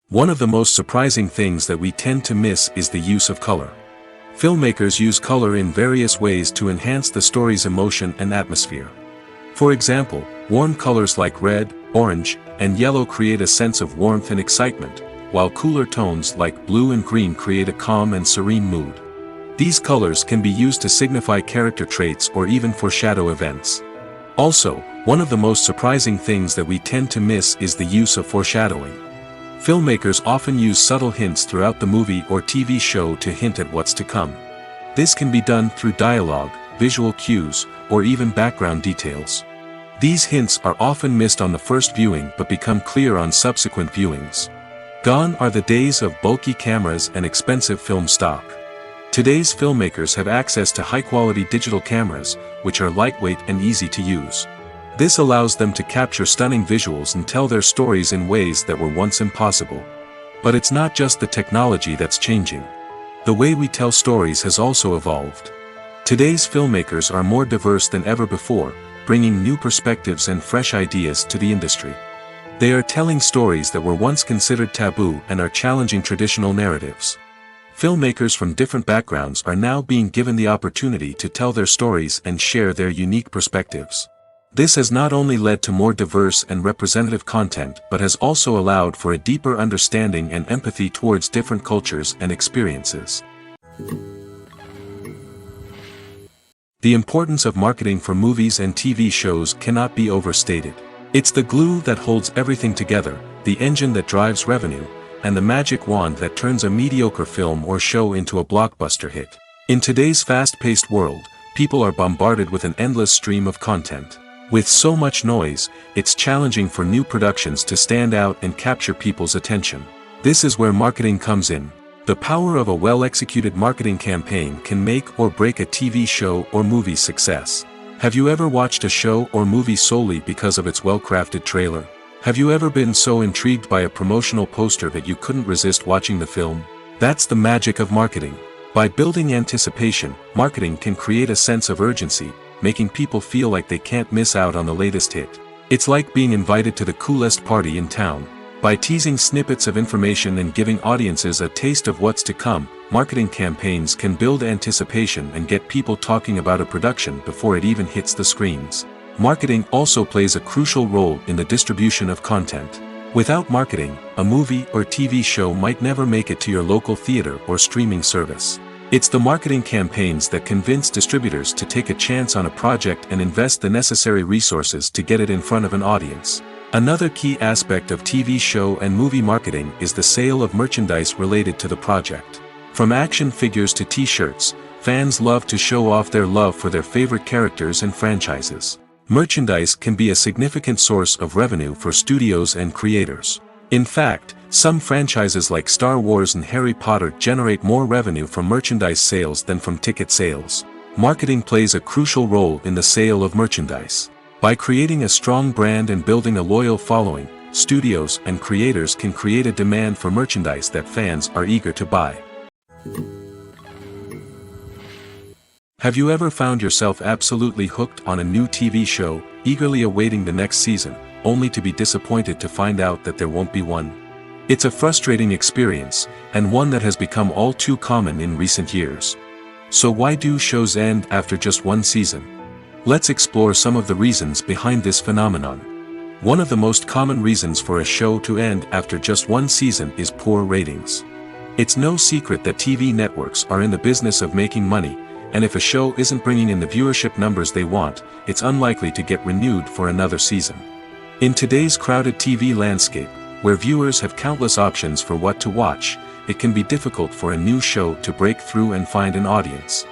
One of the most surprising things that we tend to miss is the use of color. Filmmakers use color in various ways to enhance the story's emotion and atmosphere. For example, warm colors like red, orange, and yellow create a sense of warmth and excitement, while cooler tones like blue and green create a calm and serene mood. These colors can be used to signify character traits or even foreshadow events. Also, one of the most surprising things that we tend to miss is the use of foreshadowing. Filmmakers often use subtle hints throughout the movie or TV show to hint at what's to come. This can be done through dialogue, visual cues, or even background details. These hints are often missed on the first viewing but become clear on subsequent viewings. Gone are the days of bulky cameras and expensive film stock. Today's filmmakers have access to high-quality digital cameras, which are lightweight and easy to use. This allows them to capture stunning visuals and tell their stories in ways that were once impossible. But it's not just the technology that's changing. The way we tell stories has also evolved. Today's filmmakers are more diverse than ever before, bringing new perspectives and fresh ideas to the industry. They are telling stories that were once considered taboo and are challenging traditional narratives. Filmmakers from different backgrounds are now being given the opportunity to tell their stories and share their unique perspectives. This has not only led to more diverse and representative content but has also allowed for a deeper understanding and empathy towards different cultures and experiences. The importance of marketing for movies and TV shows cannot be overstated. It's the glue that holds everything together, the engine that drives revenue, and the magic wand that turns a mediocre film or show into a blockbuster hit. In today's fast-paced world, people are bombarded with an endless stream of content. With so much noise, it's challenging for new productions to stand out and capture people's attention. This is where marketing comes in. The power of a well-executed marketing campaign can make or break a TV show or movie's success. Have you ever watched a show or movie solely because of its well-crafted trailer? Have you ever been so intrigued by a promotional poster that you couldn't resist watching the film? That's the magic of marketing. By building anticipation, marketing can create a sense of urgency, making people feel like they can't miss out on the latest hit. It's like being invited to the coolest party in town. By teasing snippets of information and giving audiences a taste of what's to come, marketing campaigns can build anticipation and get people talking about a production before it even hits the screens. Marketing also plays a crucial role in the distribution of content. Without marketing, a movie or TV show might never make it to your local theater or streaming service. It's the marketing campaigns that convince distributors to take a chance on a project and invest the necessary resources to get it in front of an audience. Another key aspect of TV show and movie marketing is the sale of merchandise related to the project. From action figures to t-shirts, fans love to show off their love for their favorite characters and franchises. Merchandise can be a significant source of revenue for studios and creators. In fact, some franchises like Star Wars and Harry Potter generate more revenue from merchandise sales than from ticket sales. Marketing plays a crucial role in the sale of merchandise. By creating a strong brand and building a loyal following, studios and creators can create a demand for merchandise that fans are eager to buy. Have you ever found yourself absolutely hooked on a new TV show, eagerly awaiting the next season, only to be disappointed to find out that there won't be one? It's a frustrating experience, and one that has become all too common in recent years. So why do shows end after just one season? Let's explore some of the reasons behind this phenomenon. One of the most common reasons for a show to end after just one season is poor ratings. It's no secret that TV networks are in the business of making money, and if a show isn't bringing in the viewership numbers they want, it's unlikely to get renewed for another season. In today's crowded TV landscape, where viewers have countless options for what to watch, it can be difficult for a new show to break through and find an audience.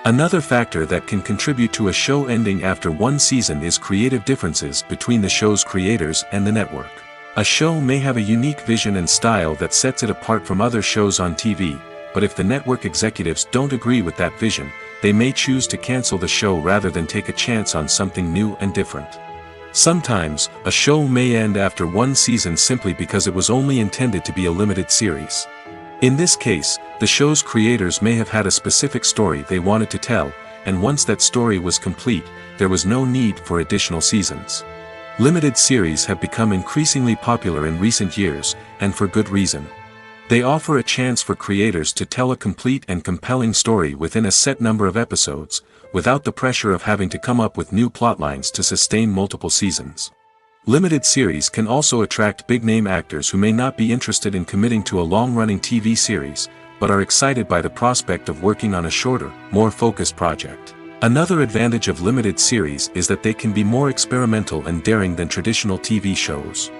Another factor that can contribute to a show ending after one season is creative differences between the show's creators and the network. A show may have a unique vision and style that sets it apart from other shows on TV, but if the network executives don't agree with that vision, they may choose to cancel the show rather than take a chance on something new and different. Sometimes, a show may end after one season simply because it was only intended to be a limited series. In this case, the show's creators may have had a specific story they wanted to tell, and once that story was complete, there was no need for additional seasons. Limited series have become increasingly popular in recent years, and for good reason. They offer a chance for creators to tell a complete and compelling story within a set number of episodes, without the pressure of having to come up with new plotlines to sustain multiple seasons. Limited series can also attract big-name actors who may not be interested in committing to a long-running TV series, but are excited by the prospect of working on a shorter, more focused project. Another advantage of limited series is that they can be more experimental and daring than traditional TV shows.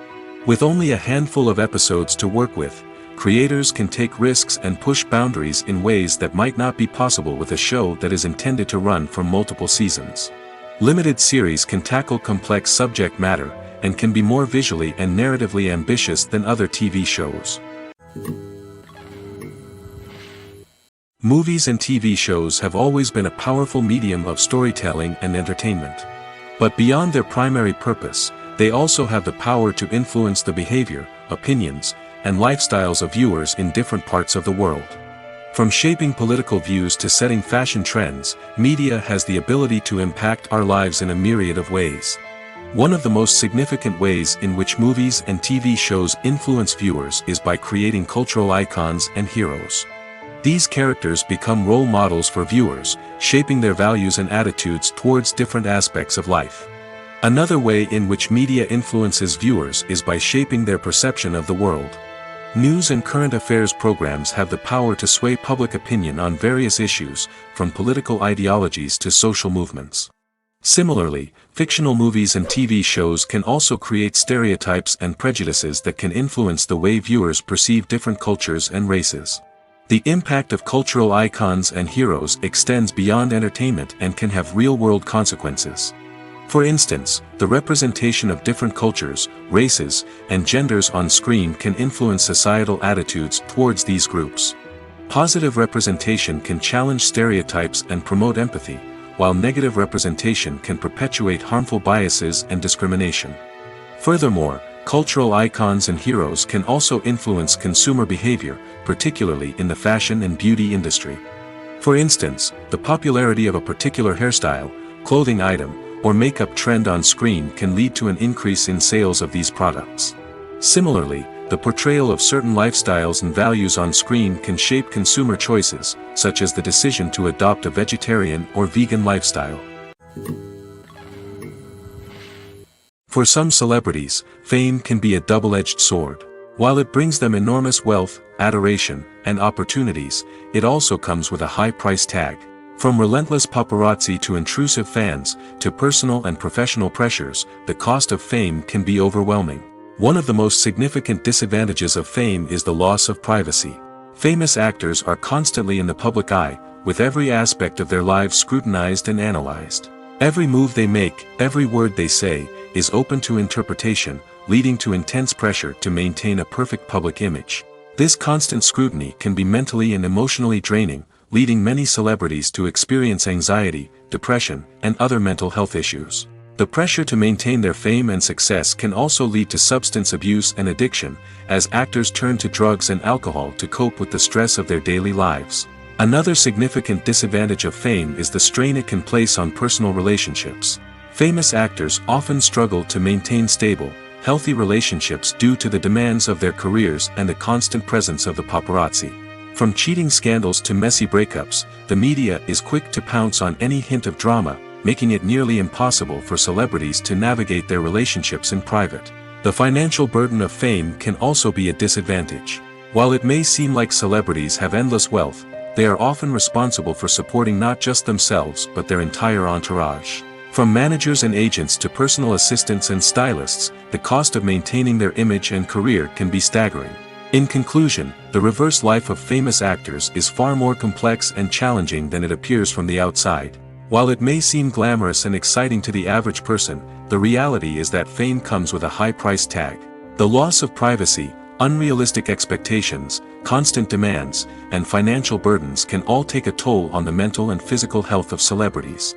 With only a handful of episodes to work with, creators can take risks and push boundaries in ways that might not be possible with a show that is intended to run for multiple seasons. Limited series can tackle complex subject matter, and can be more visually and narratively ambitious than other TV shows. Movies and TV shows have always been a powerful medium of storytelling and entertainment. But beyond their primary purpose, they also have the power to influence the behavior, opinions, and lifestyles of viewers in different parts of the world. From shaping political views to setting fashion trends, media has the ability to impact our lives in a myriad of ways. One of the most significant ways in which movies and TV shows influence viewers is by creating cultural icons and heroes. These characters become role models for viewers, shaping their values and attitudes towards different aspects of life. Another way in which media influences viewers is by shaping their perception of the world. News and current affairs programs have the power to sway public opinion on various issues, from political ideologies to social movements. Similarly, fictional movies and TV shows can also create stereotypes and prejudices that can influence the way viewers perceive different cultures and races. The impact of cultural icons and heroes extends beyond entertainment and can have real-world consequences. For instance, the representation of different cultures, races, and genders on screen can influence societal attitudes towards these groups. Positive representation can challenge stereotypes and promote empathy, while negative representation can perpetuate harmful biases and discrimination. Furthermore, cultural icons and heroes can also influence consumer behavior, particularly in the fashion and beauty industry. For instance, the popularity of a particular hairstyle, clothing item, or makeup trend on screen can lead to an increase in sales of these products. Similarly, the portrayal of certain lifestyles and values on screen can shape consumer choices, such as the decision to adopt a vegetarian or vegan lifestyle. For some celebrities, fame can be a double-edged sword. While it brings them enormous wealth, adoration, and opportunities, it also comes with a high price tag. From relentless paparazzi to intrusive fans, to personal and professional pressures, the cost of fame can be overwhelming. One of the most significant disadvantages of fame is the loss of privacy. Famous actors are constantly in the public eye, with every aspect of their lives scrutinized and analyzed. Every move they make, every word they say, is open to interpretation, leading to intense pressure to maintain a perfect public image. This constant scrutiny can be mentally and emotionally draining, leading many celebrities to experience anxiety, depression, and other mental health issues. The pressure to maintain their fame and success can also lead to substance abuse and addiction, as actors turn to drugs and alcohol to cope with the stress of their daily lives. Another significant disadvantage of fame is the strain it can place on personal relationships. Famous actors often struggle to maintain stable, healthy relationships due to the demands of their careers and the constant presence of the paparazzi. From cheating scandals to messy breakups, the media is quick to pounce on any hint of drama, making it nearly impossible for celebrities to navigate their relationships in private. The financial burden of fame can also be a disadvantage. While it may seem like celebrities have endless wealth, they are often responsible for supporting not just themselves but their entire entourage. From managers and agents to personal assistants and stylists, the cost of maintaining their image and career can be staggering. In conclusion, the reverse life of famous actors is far more complex and challenging than it appears from the outside. While it may seem glamorous and exciting to the average person, the reality is that fame comes with a high price tag. The loss of privacy, unrealistic expectations, constant demands, and financial burdens can all take a toll on the mental and physical health of celebrities.